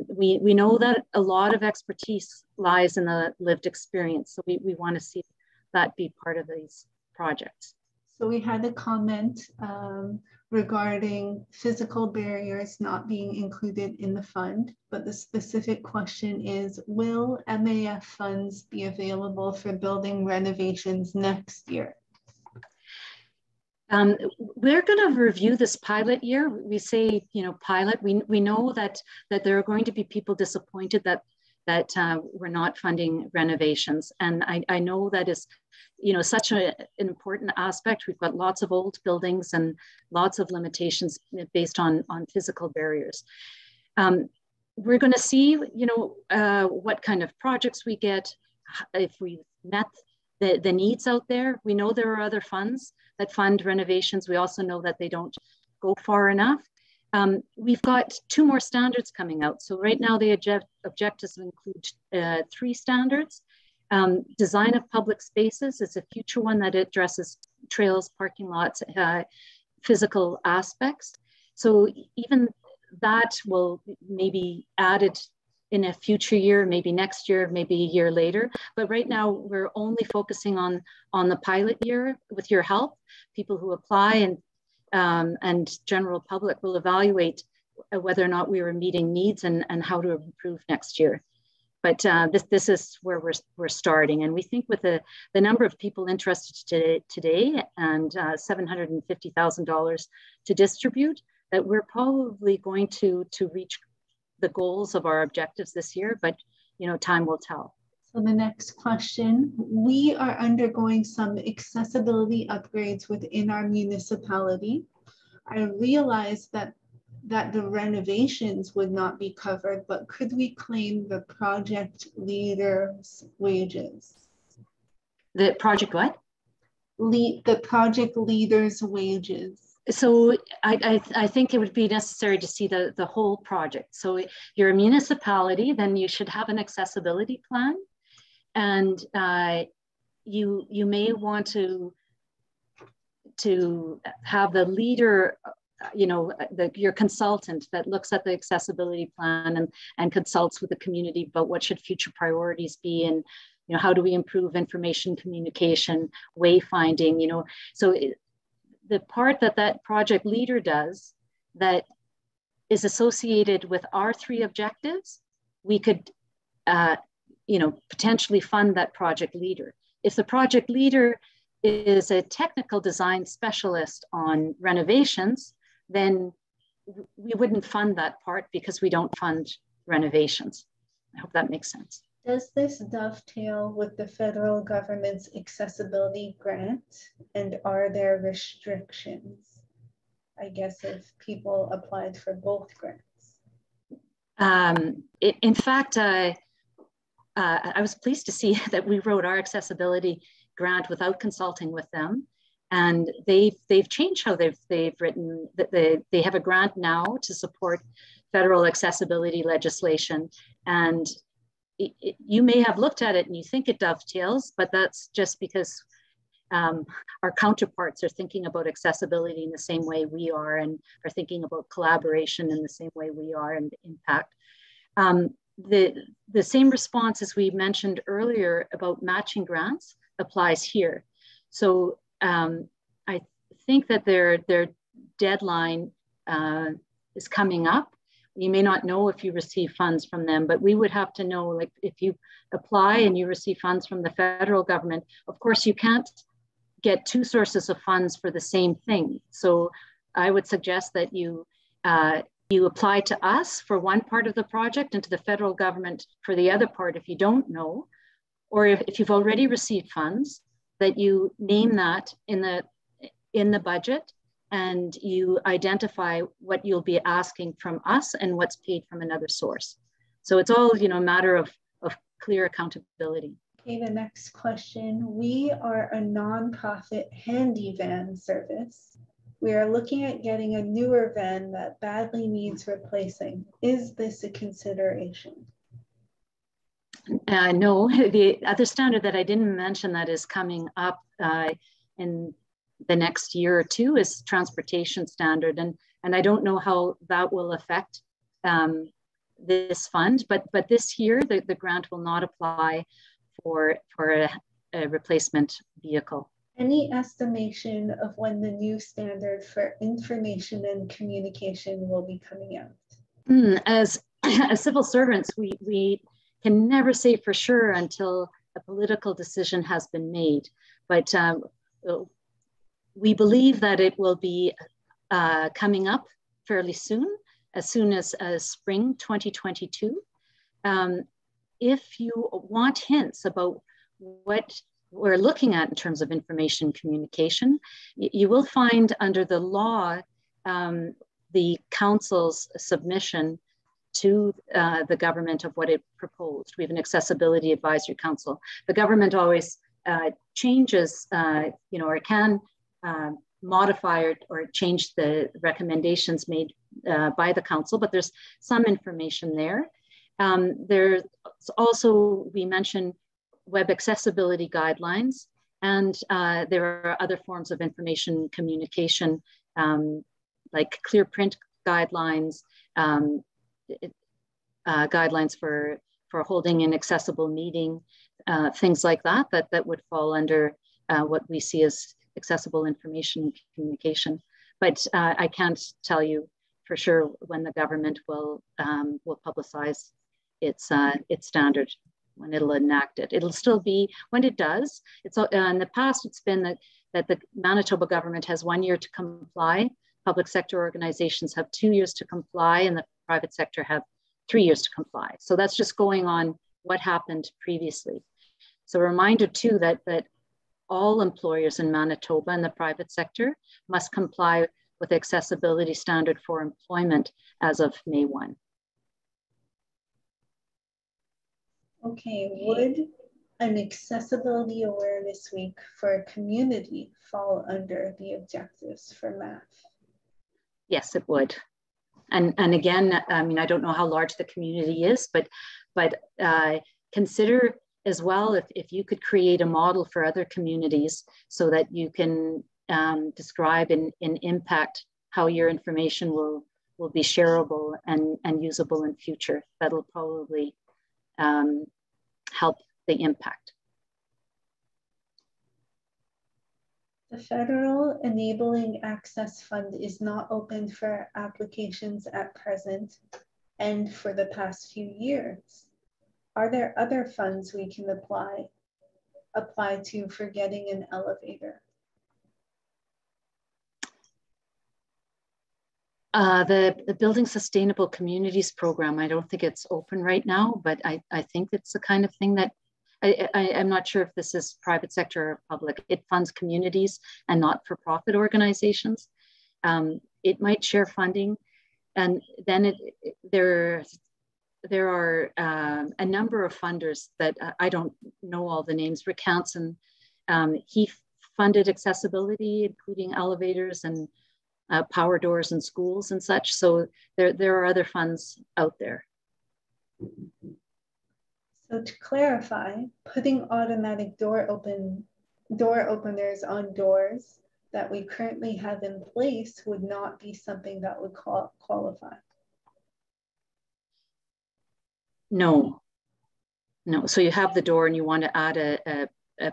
We know that a lot of expertise lies in the lived experience, so we want to see that be part of these projects. So we had a comment regarding physical barriers not being included in the fund, but the specific question is, will MAF funds be available for building renovations next year? We're going to review this pilot year. We say, pilot. We know that there are going to be people disappointed that we're not funding renovations, and I know that is, such an important aspect. We've got lots of old buildings and lots of limitations based on physical barriers. We're going to see, what kind of projects we get, if we met the needs out there. We know there are other funds that fund renovations. We also know that they don't go far enough. We've got 2 more standards coming out. So right now the objectives include 3 standards. Design of public spaces is a future one that addresses trails, parking lots, physical aspects. So even that will maybe added in a future year, maybe next year, maybe a year later. But right now we're only focusing on the pilot year. With your help, people who apply and general public will evaluate whether or not we were meeting needs and how to improve next year. But this is where we're starting. And we think with the number of people interested today and $750,000 to distribute, that we're probably going to reach the goals of our objectives this year, but time will tell. So the next question, we are undergoing some accessibility upgrades within our municipality. I realize that the renovations would not be covered, but could we claim the project leader's wages? The project what? The project leader's wages. So I think it would be necessary to see the whole project. So you're a municipality, then you should have an accessibility plan. And you may want to have the leader, your consultant that looks at the accessibility plan and consults with the community about what should future priorities be, and how do we improve information communication, wayfinding, so the part that project leader does that is associated with our 3 objectives we could, potentially fund that project leader. If the project leader is a technical design specialist on renovations, then we wouldn't fund that part because we don't fund renovations. I hope that makes sense. Does this dovetail with the federal government's accessibility grant? And are there restrictions, I guess, if people applied for both grants? In fact, I was pleased to see that we wrote our accessibility grant without consulting with them, and they've changed how they've written that they have a grant now to support federal accessibility legislation, and you may have looked at it and you think it dovetails, but that's just because our counterparts are thinking about accessibility in the same way we are, and are thinking about collaboration in the same way we are, and impact. The same response as we mentioned earlier about matching grants applies here. So I think that their deadline is coming up. You may not know if you receive funds from them, but we would have to know, like, if you apply and you receive funds from the federal government, of course you can't get two sources of funds for the same thing. So I would suggest that you apply to us for one part of the project and to the federal government for the other part if you don't know, or if you've already received funds, that you name that in the budget, and you identify what you'll be asking from us and what's paid from another source. So it's all, a matter of clear accountability. Okay, the next question. We are a nonprofit handy van service. We are looking at getting a newer van that badly needs replacing. Is this a consideration? No, the other standard that I didn't mention that is coming up in the next year or two is transportation standard. And I don't know how that will affect this fund, but this year the grant will not apply for a replacement vehicle. Any estimation of when the new standard for information and communication will be coming out? As civil servants, we can never say for sure until a political decision has been made. But we believe that it will be coming up fairly soon as spring 2022. If you want hints about what we're looking at in terms of information communication, you will find under the law the council's submission to the government of what it proposed. We have an accessibility advisory council. The government always changes, or can modify or change the recommendations made by the council, but there's some information there. There's also, we mentioned web accessibility guidelines, and there are other forms of information communication, like clear print guidelines, guidelines for holding an accessible meeting, things like that would fall under what we see as accessible information communication. But I can't tell you for sure when the government will publicize its standard, when it'll enact it. It'll still be, when it does, it's in the past it's been that the Manitoba government has 1 year to comply. Public sector organizations have 2 years to comply, and the private sector have 3 years to comply. So that's just going on what happened previously. So a reminder too that all employers in Manitoba in the private sector must comply with the accessibility standard for employment as of May 1. Okay, would an accessibility awareness week for a community fall under the objectives for MAF? Yes, it would. And again, I mean, I don't know how large the community is, but consider as well if you could create a model for other communities so that you can describe and impact how your information will be shareable and usable in future. That'll probably help the impact. The Federal Enabling Access Fund is not open for applications at present. and for the past few years? Are there other funds we can apply to for getting an elevator? The Building Sustainable Communities program, I don't think it's open right now, but I think it's the kind of thing that I'm not sure if this is private sector or public. It funds communities and not-for-profit organizations. It might share funding, and then there are a number of funders that I don't know all the names. Rick Hansen, he funded accessibility, including elevators and power doors in schools and such. So there are other funds out there. So to clarify, putting automatic door openers on doors that we currently have in place would not be something that would qualify. No. So you have the door and you want to add a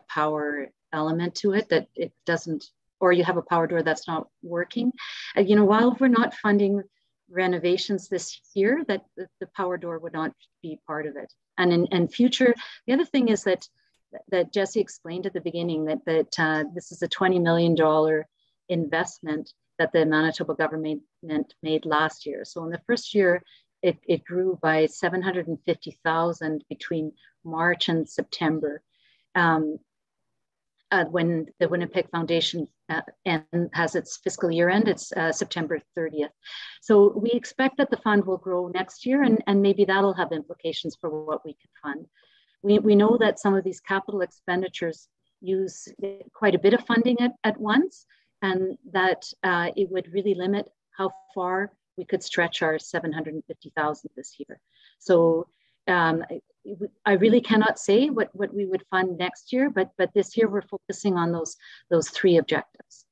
power element to it that it doesn't, or you have a power door that's not working. While we're not funding renovations this year, that the power door would not be part of it. And in future, the other thing is that Jesse explained at the beginning that this is a $20 million investment that the Manitoba government made last year. So in the first year, it grew by 750,000 between March and September. When the Winnipeg Foundation has its fiscal year end, it's September 30th. So we expect that the fund will grow next year, and maybe that'll have implications for what we can fund. We know that some of these capital expenditures use quite a bit of funding at once, and that it would really limit how far we could stretch our 750,000 this year. So I really cannot say what we would fund next year, but this year we're focusing on those three objectives.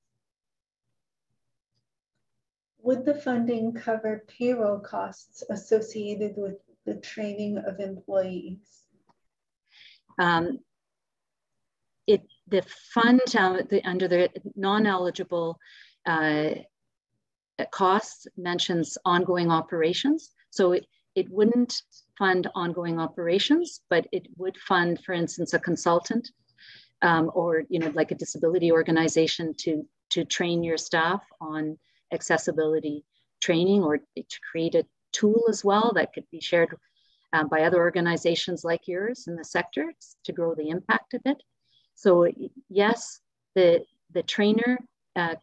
Would the funding cover payroll costs associated with the training of employees? The fund under the non-eligible costs mentions ongoing operations. So it wouldn't fund ongoing operations, but it would fund, for instance, a consultant or like a disability organization to train your staff on accessibility training, or to create a tool as well that could be shared by other organizations like yours in the sector to grow the impact of it. So yes, the trainer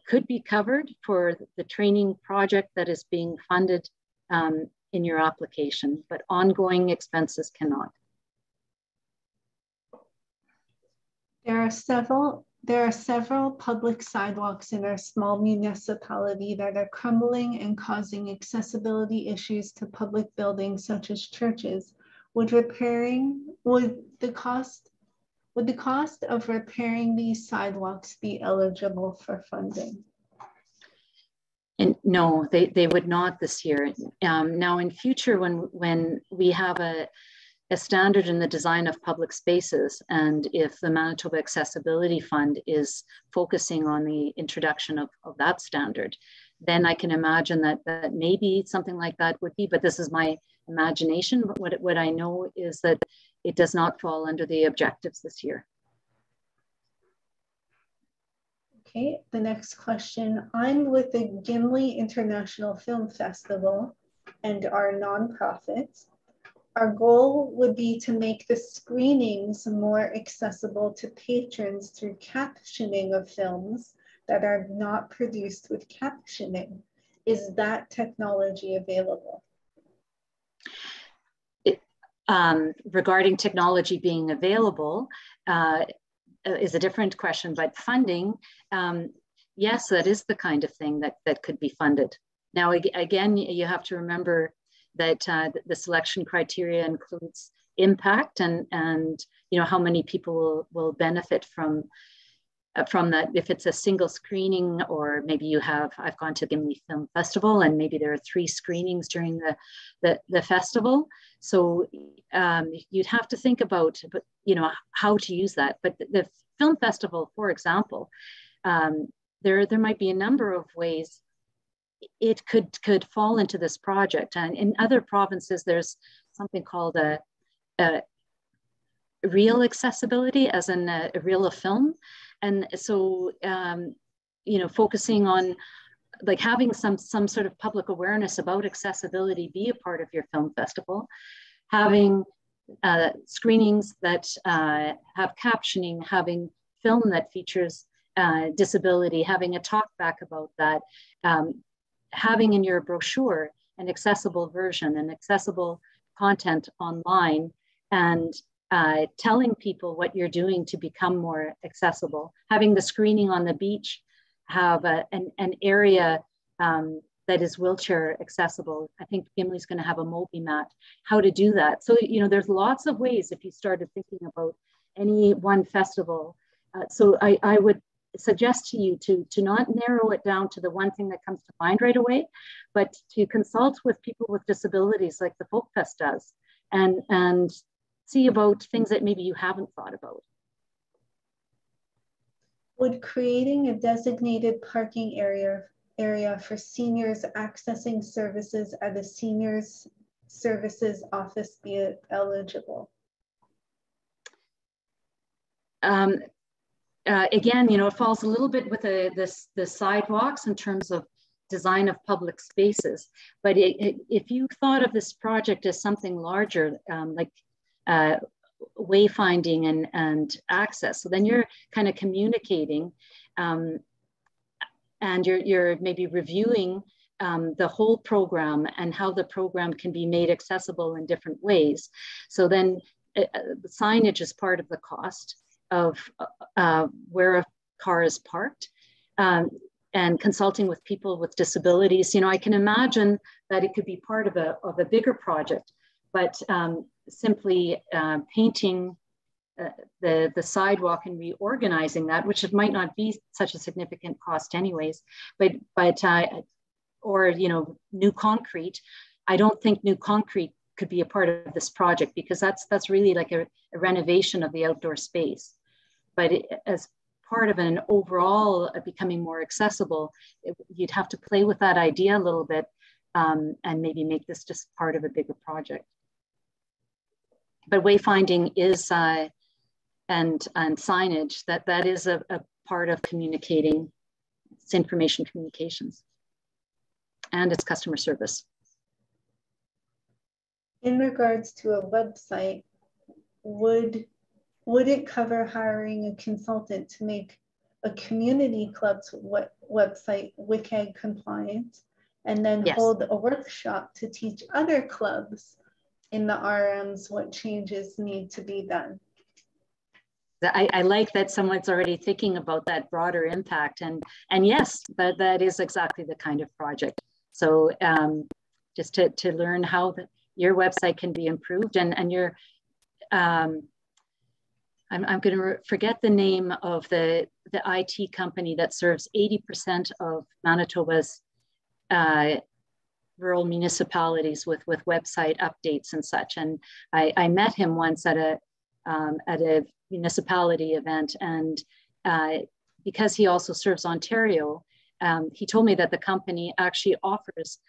could be covered for the training project that is being funded in your application, but ongoing expenses cannot. There are several public sidewalks in our small municipality that are crumbling and causing accessibility issues to public buildings such as churches. Would the cost of repairing these sidewalks be eligible for funding? And no, they would not this year. Now in future, when we have a standard in the design of public spaces, and if the Manitoba Accessibility Fund is focusing on the introduction of that standard, then I can imagine that maybe something like that would be, but this is my imagination. But what I know is that it does not fall under the objectives this year. Okay, the next question. I'm with the Gimli International Film Festival and our nonprofit. Our goal would be to make the screenings more accessible to patrons through captioning of films that are not produced with captioning. Is that technology available? Regarding technology being available, is a different question, but funding, yes, that is the kind of thing that could be funded. Now, again, you have to remember that the selection criteria includes impact and how many people will benefit from that. If it's a single screening, or maybe I've gone to Gimli Film Festival and maybe there are 3 screenings during the festival. So you'd have to think about, how to use that. But the film festival, for example, there might be a number of ways it could fall into this project. And in other provinces, there's something called a real accessibility, as in a reel of film. And so, you know, focusing on like having some sort of public awareness about accessibility be a part of your film festival, having screenings that have captioning, having film that features disability, having a talk back about that, having in your brochure an accessible version, an accessible content online, and telling people what you're doing to become more accessible, having the screening on the beach, have an area that is wheelchair accessible. I think Gimli's going to have a Moby mat, how to do that. So, you know, there's lots of ways if you started thinking about any one festival. So I would suggest to you to not narrow it down to the one thing that comes to mind right away, but to consult with people with disabilities like the Folk Fest does, and see about things that maybe you haven't thought about. Would creating a designated parking area for seniors accessing services at a seniors services office be eligible? Again, you know, it falls a little bit with the sidewalks in terms of design of public spaces. But if you thought of this project as something larger, like wayfinding and access, so then you're kind of communicating, and you're maybe reviewing the whole program and how the program can be made accessible in different ways. So then signage is part of the cost of where a car is parked, and consulting with people with disabilities. You know, I can imagine that it could be part of a bigger project, but simply painting the sidewalk and reorganizing that, which it might not be such a significant cost anyways, but or, you know, new concrete. I don't think new concrete could be a part of this project, because that's really like a renovation of the outdoor space. But as part of an overall becoming more accessible, you'd have to play with that idea a little bit, and maybe make this just part of a bigger project. But wayfinding is, and signage, that is a part of communicating. It's information communications, and it's customer service. In regards to a website, would it cover hiring a consultant to make a community club's website WCAG compliant, and then Yes. hold a workshop to teach other clubs in the RMs what changes need to be done? I like that someone's already thinking about that broader impact, and yes, that is exactly the kind of project. So just to learn how your website can be improved, and your I'm going to forget the name of the IT company that serves 80% of Manitoba's rural municipalities with website updates and such. And I met him once at a municipality event, and because he also serves Ontario, he told me that the company actually offers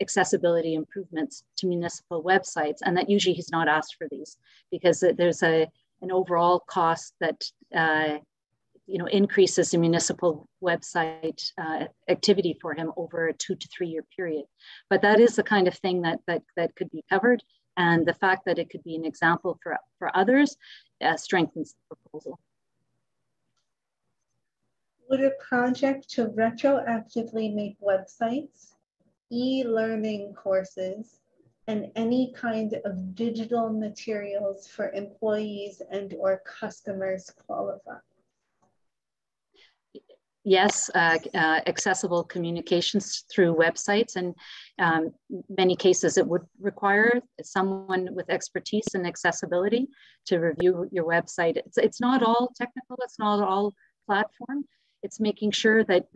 accessibility improvements to municipal websites, and that usually he's not asked for these, because there's an overall cost that you know, increases the municipal website activity for him over a 2 to 3 year period. But that is the kind of thing that could be covered, and the fact that it could be an example for others strengthens the proposal. Would a project to retroactively make websites, e-learning courses, and any kind of digital materials for employees and or customers qualify? Yes, accessible communications through websites, and many cases it would require someone with expertise in accessibility to review your website. It's not all technical, it's not all platform. It's making sure that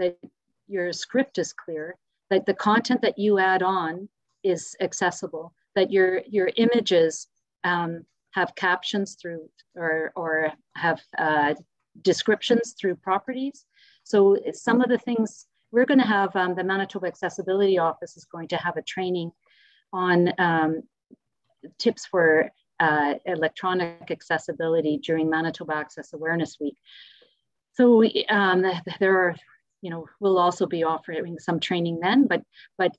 your script is clear, that the content that you add on is accessible, that your images have captions through or have descriptions through properties. So some of the things we're going to have the Manitoba Accessibility Office is going to have a training on tips for electronic accessibility during Manitoba Access Awareness Week. So there are, we'll also be offering some training then, but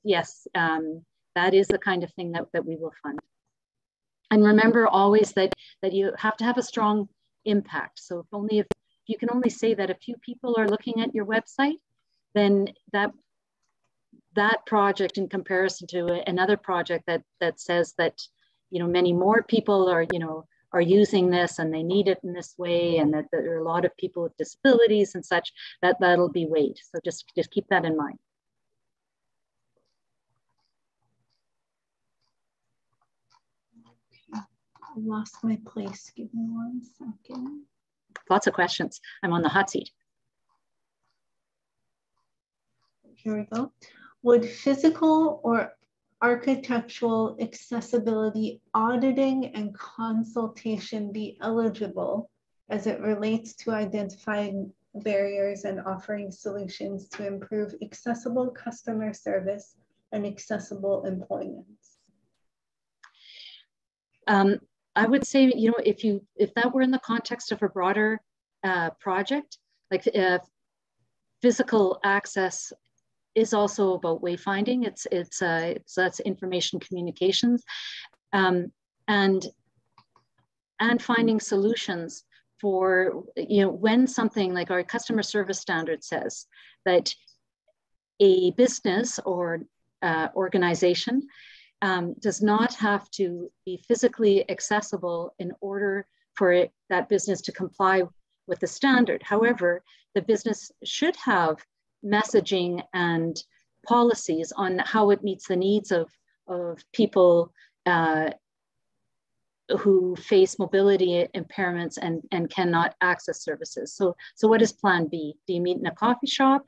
yes, that is the kind of thing that we will fund. And remember always that you have to have a strong impact. So if you can only say that a few people are looking at your website, then that project in comparison to another project that says that many more people are using this and they need it in this way, and that there are a lot of people with disabilities and such, that'll be weighed. So just keep that in mind. I lost my place. Give me 1 second. Lots of questions. I'm on the hot seat. Here we go. Would physical or architectural accessibility auditing and consultation be eligible as it relates to identifying barriers and offering solutions to improve accessible customer service and accessible employment? I would say, if that were in the context of a broader project, like physical access is also about wayfinding. That's information communications, and finding solutions for when something like our customer service standard says that a business or organization does not have to be physically accessible in order for that business to comply with the standard. However, the business should have messaging and policies on how it meets the needs of people who face mobility impairments and cannot access services. So what is Plan B? Do you meet in a coffee shop?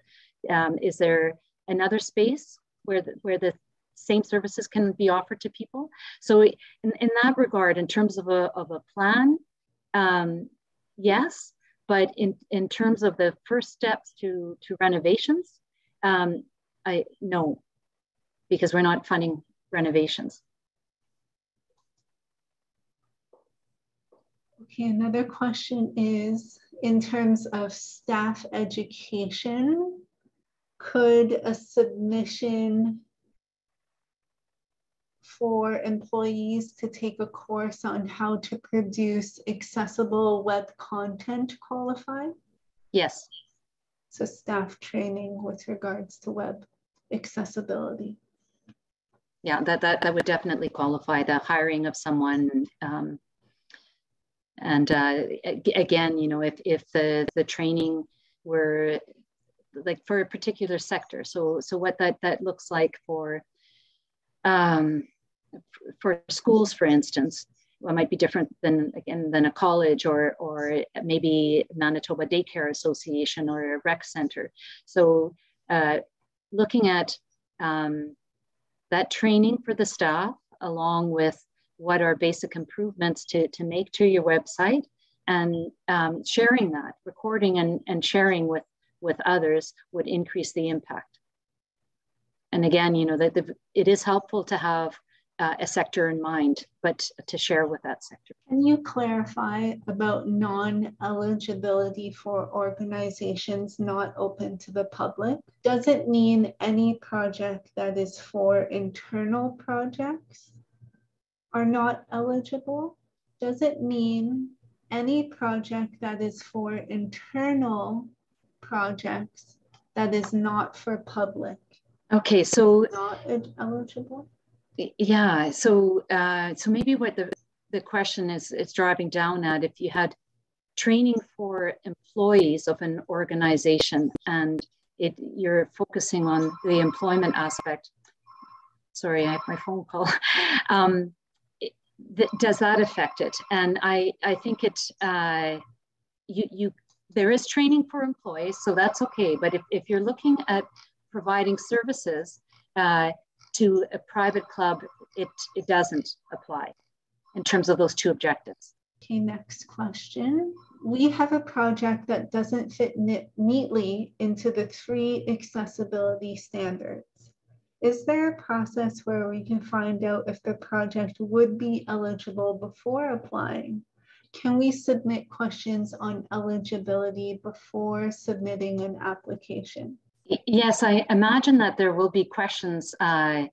Is there another space where the same services can be offered to people? So in that regard, in terms of a plan, yes, but in terms of the first steps to renovations, no, because we're not funding renovations. Okay, another question is, in terms of staff education, could a submission for employees to take a course on how to produce accessible web content qualify? Yes. So staff training with regards to web accessibility. Yeah, that would definitely qualify, the hiring of someone. And again, if the training were like for a particular sector, so what that looks like for schools, for instance, it might be different than a college or maybe Manitoba Daycare Association or a rec center. So looking at that training for the staff, along with what are basic improvements to make to your website, and sharing that, recording and sharing with others would increase the impact. And again, it is helpful to have a sector in mind, but to share with that sector. Can you clarify about non-eligibility for organizations not open to the public? Does it mean any project that is for internal projects are not eligible? Does it mean any project that is for internal projects that is not for public? Okay, so not eligible? Yeah, so maybe what the question is driving down at, if you had training for employees of an organization and you're focusing on the employment aspect. Sorry, I have my phone call. Does that affect it? And I think there is training for employees, so that's okay. But if you're looking at providing services to a private club, it doesn't apply in terms of those two objectives. Okay, next question. We have a project that doesn't fit neatly into the 3 accessibility standards. Is there a process where we can find out if the project would be eligible before applying? Can we submit questions on eligibility before submitting an application? Yes, I imagine that there will be questions that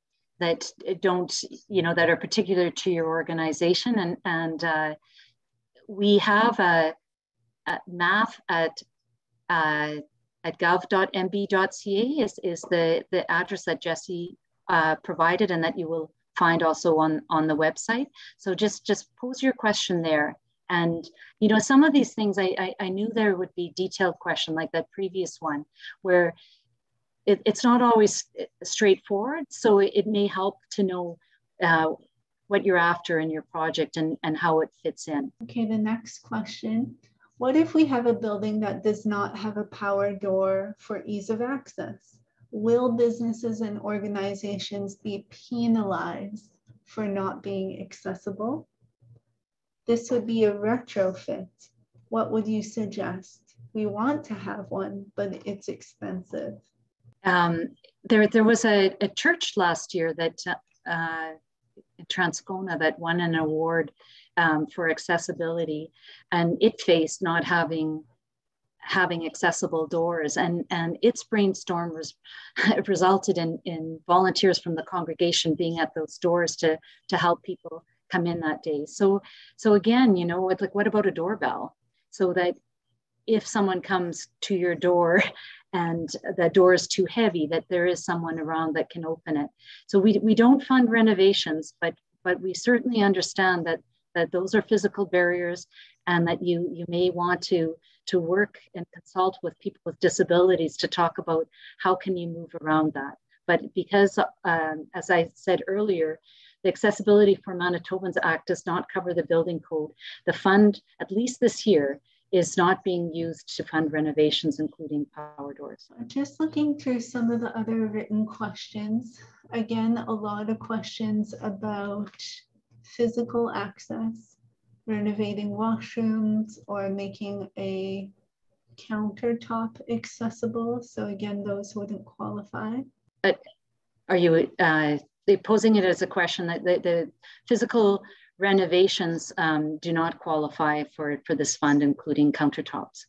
don't, that are particular to your organization. And we have a math at gov.mb.ca is the address that Jesse provided, and that you will find also on the website. So just pose your question there. And, some of these things, I knew there would be detailed question like that previous one, where it's not always straightforward. So it may help to know what you're after in your project and how it fits in. Okay, the next question. What if we have a building that does not have a power door for ease of access? Will businesses and organizations be penalized for not being accessible? This would be a retrofit. What would you suggest? We want to have one, but it's expensive. There was a church last year that in Transcona that won an award for accessibility, and it faced not having accessible doors, and its brainstorm resulted in volunteers from the congregation being at those doors to help people come in that day. So again, what about a doorbell? So that if someone comes to your door and the door is too heavy, that there is someone around that can open it. So we don't fund renovations, but we certainly understand that those are physical barriers, and that you may want to work and consult with people with disabilities to talk about how can you move around that. But because, as I said earlier, the Accessibility for Manitobans Act does not cover the building code. The fund, at least this year, is not being used to fund renovations, including power doors. Just looking through some of the other written questions. Again, a lot of questions about physical access, renovating washrooms, or making a countertop accessible. So again, those wouldn't qualify. But are you posing it as a question that the physical renovations do not qualify for this fund, including countertops?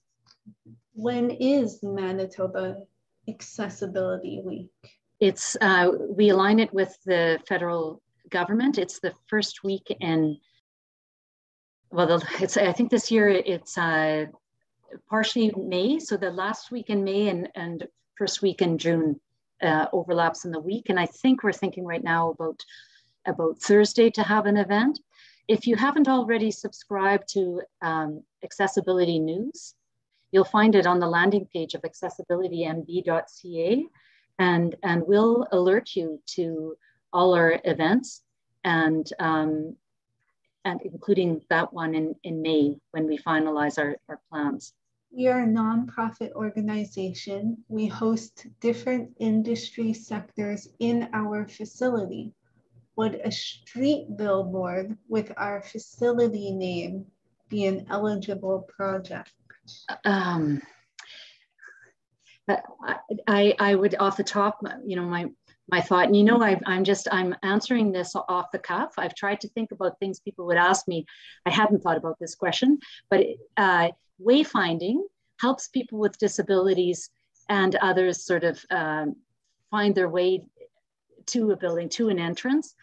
When is Manitoba Accessibility Week? It's we align it with the federal government. It's the first week in, I think this year it's partially May. So the last week in May and first week in June overlaps in the week. And I think we're thinking right now about Thursday to have an event. If you haven't already subscribed to Accessibility News, you'll find it on the landing page of accessibilitymb.ca, and we'll alert you to all our events, and including that one in May when we finalize our plans. We are a nonprofit organization. We host different industry sectors in our facility. Would a street billboard with our facility name be an eligible project? I would, off the top, my thought, and I'm answering this off the cuff. I've tried to think about things people would ask me. I hadn't thought about this question, but wayfinding helps people with disabilities and others sort of find their way to a building, to an entrance.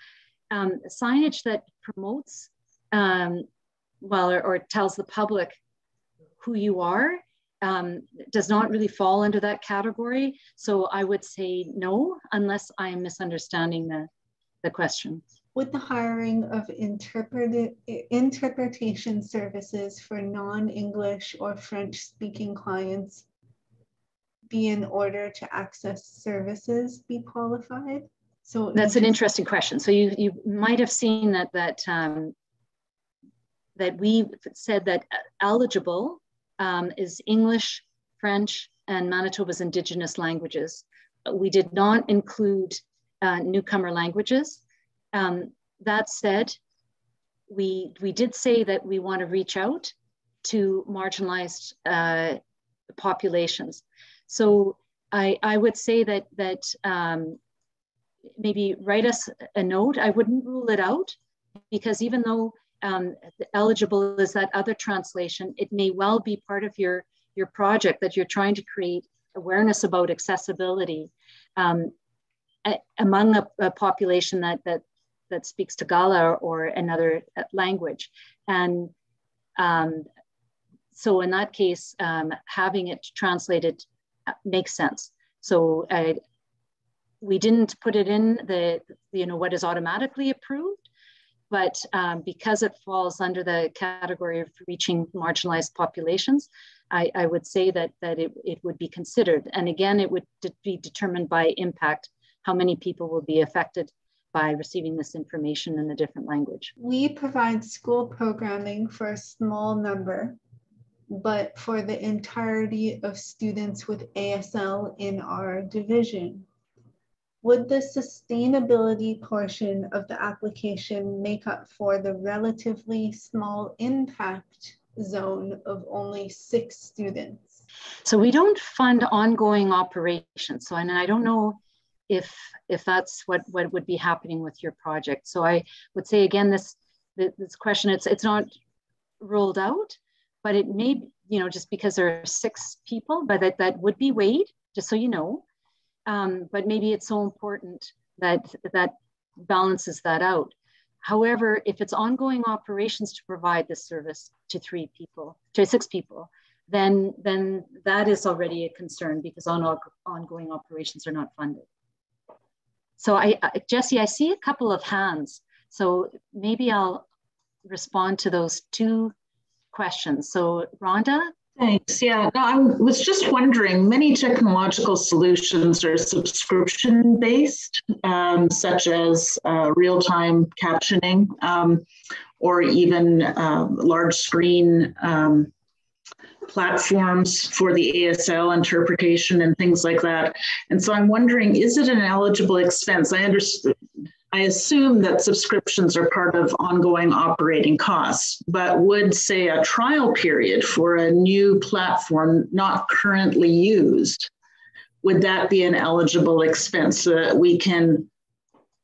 Signage that promotes, or tells the public who you are, does not really fall into that category. So I would say no, unless I am misunderstanding the question. Would the hiring of interpretation services for non-English or French-speaking clients be in order to access services be qualified? So that's an interesting question. So you might have seen that we said that eligible is English, French, and Manitoba's Indigenous languages. We did not include newcomer languages. That said, we did say that we want to reach out to marginalized populations. So I would say that maybe write us a note. I wouldn't rule it out, because even though eligible is that other translation, it may well be part of your project that you're trying to create awareness about accessibility among a population that speaks Tagalog or another language. And so in that case, having it translated makes sense. So we didn't put it in what is automatically approved, but because it falls under the category of reaching marginalized populations, I would say that it would be considered. And again, it would be determined by impact, how many people will be affected by receiving this information in a different language. We provide school programming for a small number, but for the entirety of students with ASL in our division. Would the sustainability portion of the application make up for the relatively small impact zone of only 6 students? So we don't fund ongoing operations. So, and I don't know if that's what would be happening with your project. So I would say again, this question, it's not ruled out, but it may, just because there are 6 people, but that would be weighed, just so you know. But maybe it's so important that balances that out. However, if it's ongoing operations to provide this service to 6 people, then that is already a concern, because ongoing operations are not funded. So Jessie, I see a couple of hands. So maybe I'll respond to those 2 questions. So Rhonda? Thanks. Yeah, no, I was just wondering, many technological solutions are subscription-based, such as real-time captioning, or even large screen platforms for the ASL interpretation and things like that. And so I'm wondering, is it an eligible expense? I assume that subscriptions are part of ongoing operating costs, but would, say, a trial period for a new platform not currently used, would that be an eligible expense so that we can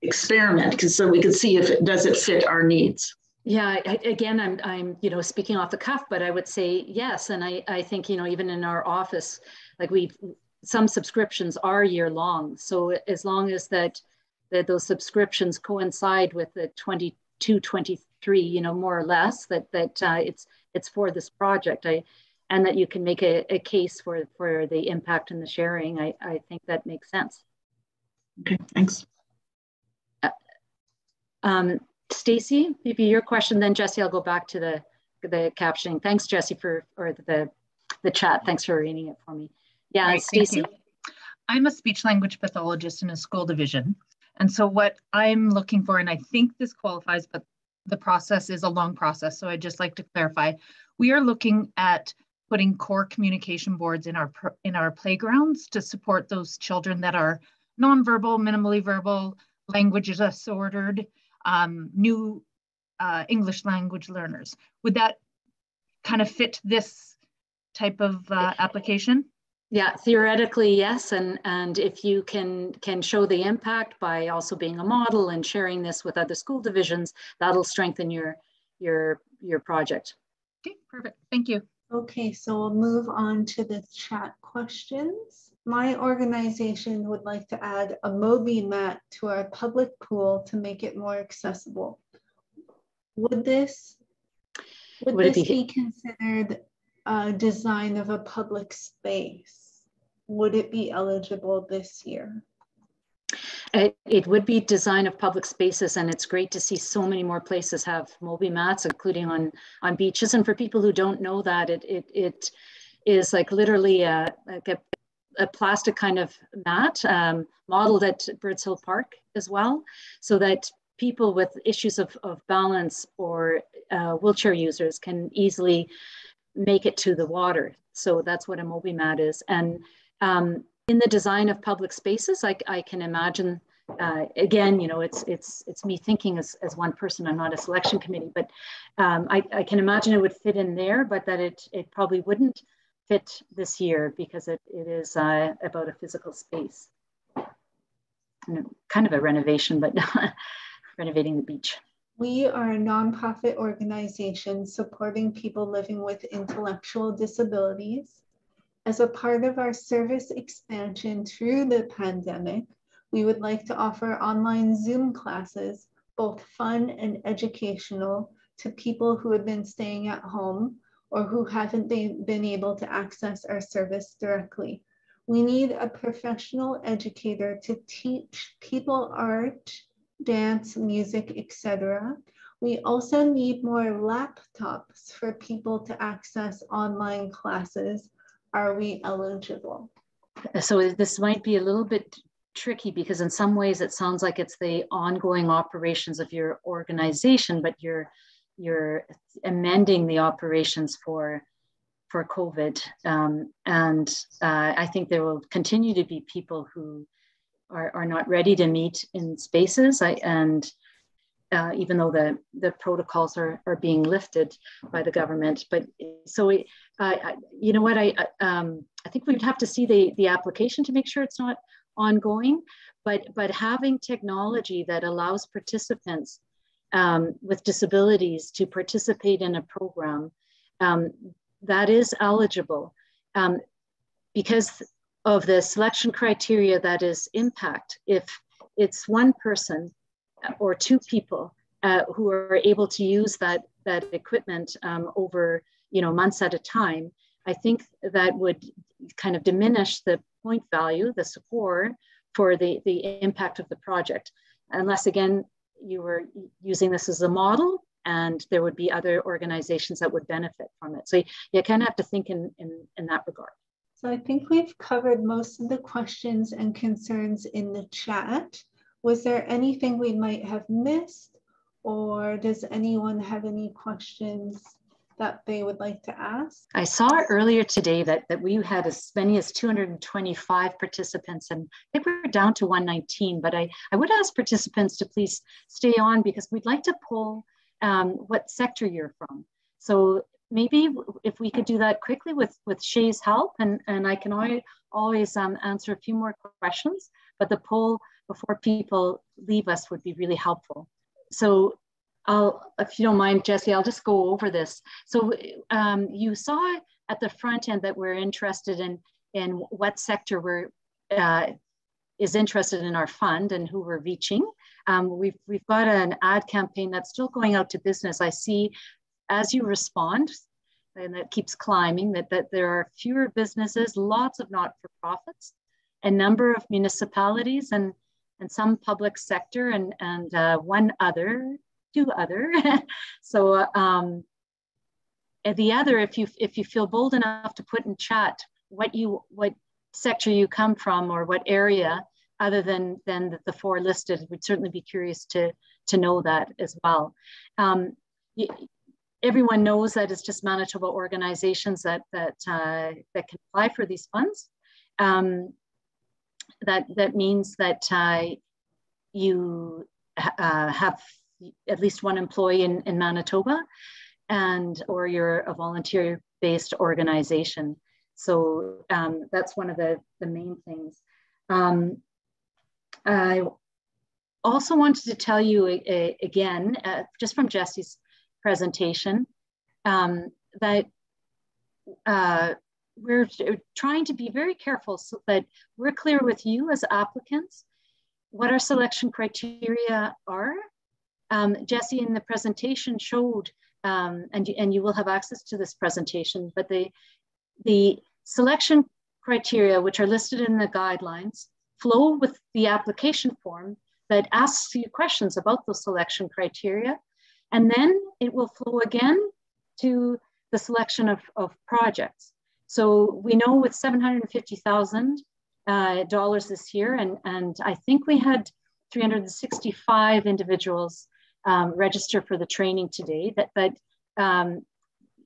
experiment, so we could see if does it fit our needs? Yeah, again, I'm speaking off the cuff, but I would say yes. And I think, even in our office, like some subscriptions are year long. So as long as that those subscriptions coincide with the 22, 23, more or less, that it's for this project, and that you can make a case for the impact and the sharing, I think that makes sense. Okay, thanks. Stacy, maybe your question, then Jessie, I'll go back to the captioning. Thanks, Jessie, for the chat. Thanks for reading it for me. Yeah, right, Stacy. I'm a speech language pathologist in a school division. And so what I'm looking for, and I think this qualifies, but the process is a long process, so I'd just like to clarify. We are looking at putting core communication boards in our playgrounds to support those children that are nonverbal, minimally verbal, language disordered, new English language learners. Would that kind of fit this type of application? Yeah, theoretically, yes. And if you can show the impact by also being a model and sharing this with other school divisions, that'll strengthen your project. Okay, perfect. Thank you. Okay, so we'll move on to the chat questions. My organization would like to add a MobiMat to our public pool to make it more accessible. Would this be considered design of a public space? Would it be eligible this year? It would be design of public spaces, and it's great to see so many more places have MobiMats, including on beaches. And for people who don't know that, it is like literally a plastic kind of mat modeled at Birds Hill Park as well, so that people with issues of balance or wheelchair users can easily make it to the water. So that's what a MobiMat is. And in the design of public spaces, I can imagine again, you know, it's me thinking as one person. I'm not a selection committee, but I can imagine it would fit in there, but that it probably wouldn't fit this year because it is about a physical space. And kind of a renovation, but renovating the beach. We are a nonprofit organization supporting people living with intellectual disabilities. As a part of our service expansion through the pandemic, we would like to offer online Zoom classes, both fun and educational, to people who have been staying at home or who haven't been able to access our service directly. We need a professional educator to teach people art, dance, music, etc. We also need more laptops for people to access online classes. Are we eligible? So this might be a little bit tricky because in some ways it sounds like it's the ongoing operations of your organization, but you're amending the operations for COVID. And I think there will continue to be people who are not ready to meet in spaces. Even though the protocols are being lifted by the government. But so, you know what, I think we'd have to see the application to make sure it's not ongoing, but having technology that allows participants with disabilities to participate in a program that is eligible because of the selection criteria that is impact. If it's one person or two people who are able to use that equipment over months at a time, I think that would kind of diminish the point value, the score for the impact of the project, unless again you were using this as a model and there would be other organizations that would benefit from it. So you kind of have to think in that regard. So I think we've covered most of the questions and concerns in the chat. Was there anything we might have missed, or does anyone have any questions that they would like to ask? I saw earlier today that we had as many as 225 participants, and I think we're down to 119, but I would ask participants to please stay on because we'd like to pull what sector you're from. So maybe if we could do that quickly with Shay's help, and I can always answer a few more questions, but the poll before people leave us would be really helpful. So if you don't mind, Jesse, I'll just go over this. So you saw at the front end that we're interested in what sector is interested in our fund and who we're reaching. We've got an ad campaign that's still going out to business. I see as you respond, and that keeps climbing, that there are fewer businesses, lots of not-for-profits, a number of municipalities and some public sector and two other. So the other, if you feel bold enough to put in chat what sector you come from or what area other than the four listed, we'd certainly be curious to know that as well. Everyone knows that it's just Manitoba organizations that can apply for these funds. That means that you have at least one employee in Manitoba, or you're a volunteer-based organization. So that's one of the main things. I also wanted to tell you again, just from Jesse's presentation, that we're trying to be very careful so that we're clear with you as applicants what our selection criteria are. Jesse in the presentation showed, and you will have access to this presentation, but the selection criteria, which are listed in the guidelines, flow with the application form that asks you questions about those selection criteria. And then it will flow again to the selection of projects. So we know with $750,000 this year, and I think we had 365 individuals register for the training today, that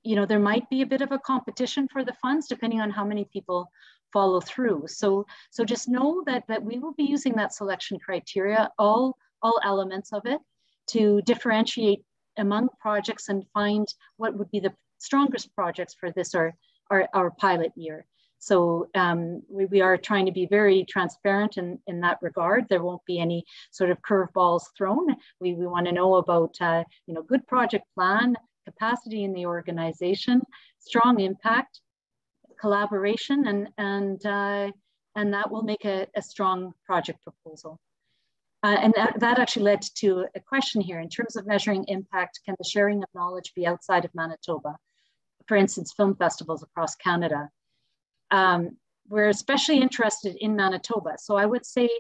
you know, there might be a bit of a competition for the funds depending on how many people follow through. So just know that we will be using that selection criteria, all elements of it, to differentiate among projects and find what would be the strongest projects for this our pilot year. So we are trying to be very transparent in that regard. There won't be any sort of curveballs thrown. We want to know about you know, good project plan, capacity in the organization, strong impact, collaboration, and that will make a strong project proposal. And that actually led to a question here. In terms of measuring impact, can the sharing of knowledge be outside of Manitoba? For instance, film festivals across Canada. We're especially interested in Manitoba. So I would say,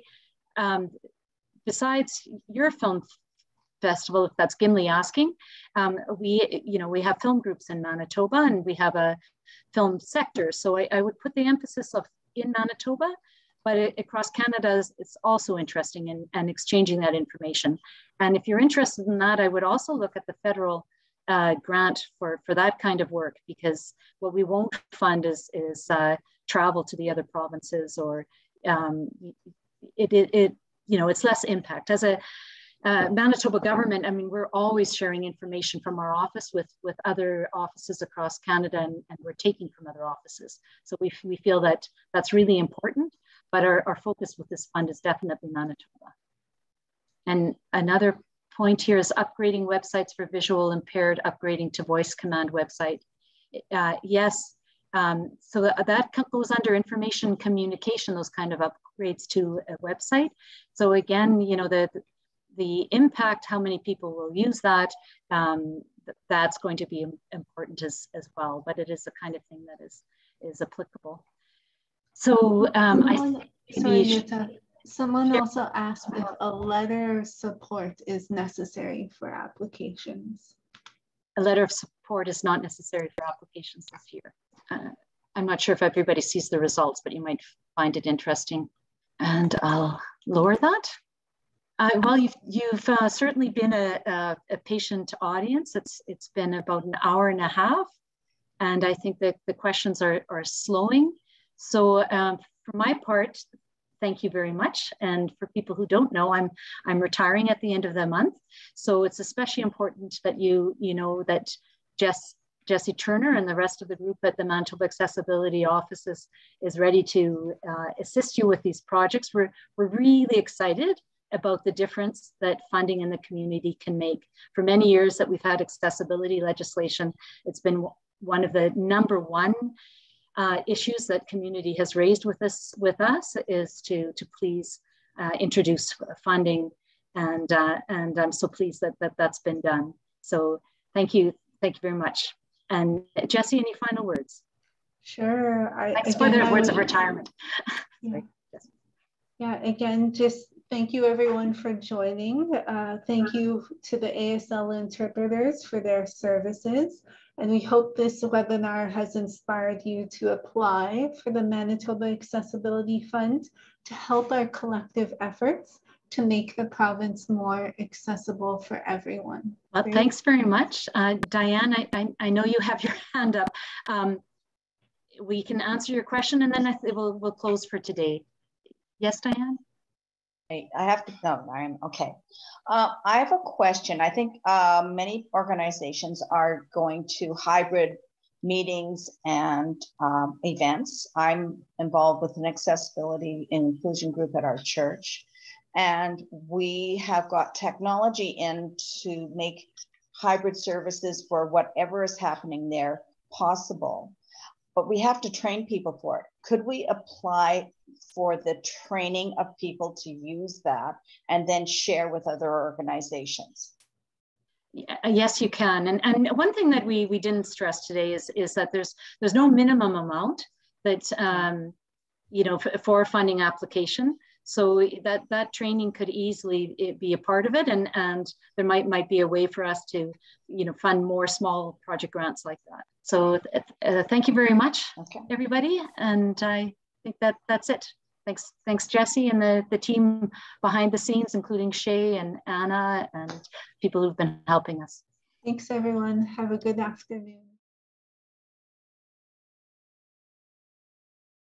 besides your film festival, if that's Gimli asking, we have film groups in Manitoba, and we have a film sector. So I would put the emphasis of in Manitoba, but across Canada, it's also interesting in exchanging that information. And if you're interested in that, I would also look at the federal grant for that kind of work, because what we won't fund is travel to the other provinces, or it's less impact. As a Manitoba government, I mean, we're always sharing information from our office with other offices across Canada, and we're taking from other offices. So we feel that that's really important, but our focus with this fund is definitely Manitoba. And another point here is upgrading websites for visual impaired, upgrading to voice command website. Yes, so that goes under information communication, those kind of upgrades to a website. So again, you know, the impact, how many people will use that, that's going to be important as well, but it is the kind of thing that is applicable. So someone also asked if a letter of support is necessary for applications. A letter of support is not necessary for applications this year. I'm not sure if everybody sees the results, but you might find it interesting. And I'll lower that. Well, you've certainly been a patient audience. It's been about an hour and a half, and I think that the questions are slowing. So for my part, thank you very much. And for people who don't know, I'm retiring at the end of the month. So it's especially important that you know that Jessie Turner and the rest of the group at the Manitoba Accessibility Office is ready to assist you with these projects. We're really excited about the difference that funding in the community can make. For many years that we've had accessibility legislation, it's been one of the number one issues that community has raised with us is to please introduce funding, and I'm so pleased that that's been done. So thank you very much. And Jessie, any final words? Sure. Thanks for the words of retirement. Yeah, again, just thank you everyone for joining. Thank you to the ASL interpreters for their services. And we hope this webinar has inspired you to apply for the Manitoba Accessibility Fund to help our collective efforts to make the province more accessible for everyone. Well, thanks very much. Diane, I know you have your hand up. We can answer your question, and then we'll close for today. Yes, Diane? I have to, no, I'm okay. I have a question. I think many organizations are going to hybrid meetings and events. I'm involved with an accessibility and inclusion group at our church, and we have got technology in to make hybrid services for whatever is happening there possible. But we have to train people for it. Could we apply for the training of people to use that and then share with other organizations? Yes, you can. And one thing that we didn't stress today is that there's no minimum amount that for a funding application. So that training could easily be a part of it, and there might be a way for us to fund more small project grants like that. So thank you very much, everybody, and I think that's it. Thanks, Jessie, and the team behind the scenes, including Shay and Anna and people who've been helping us. Thanks, everyone. Have a good afternoon.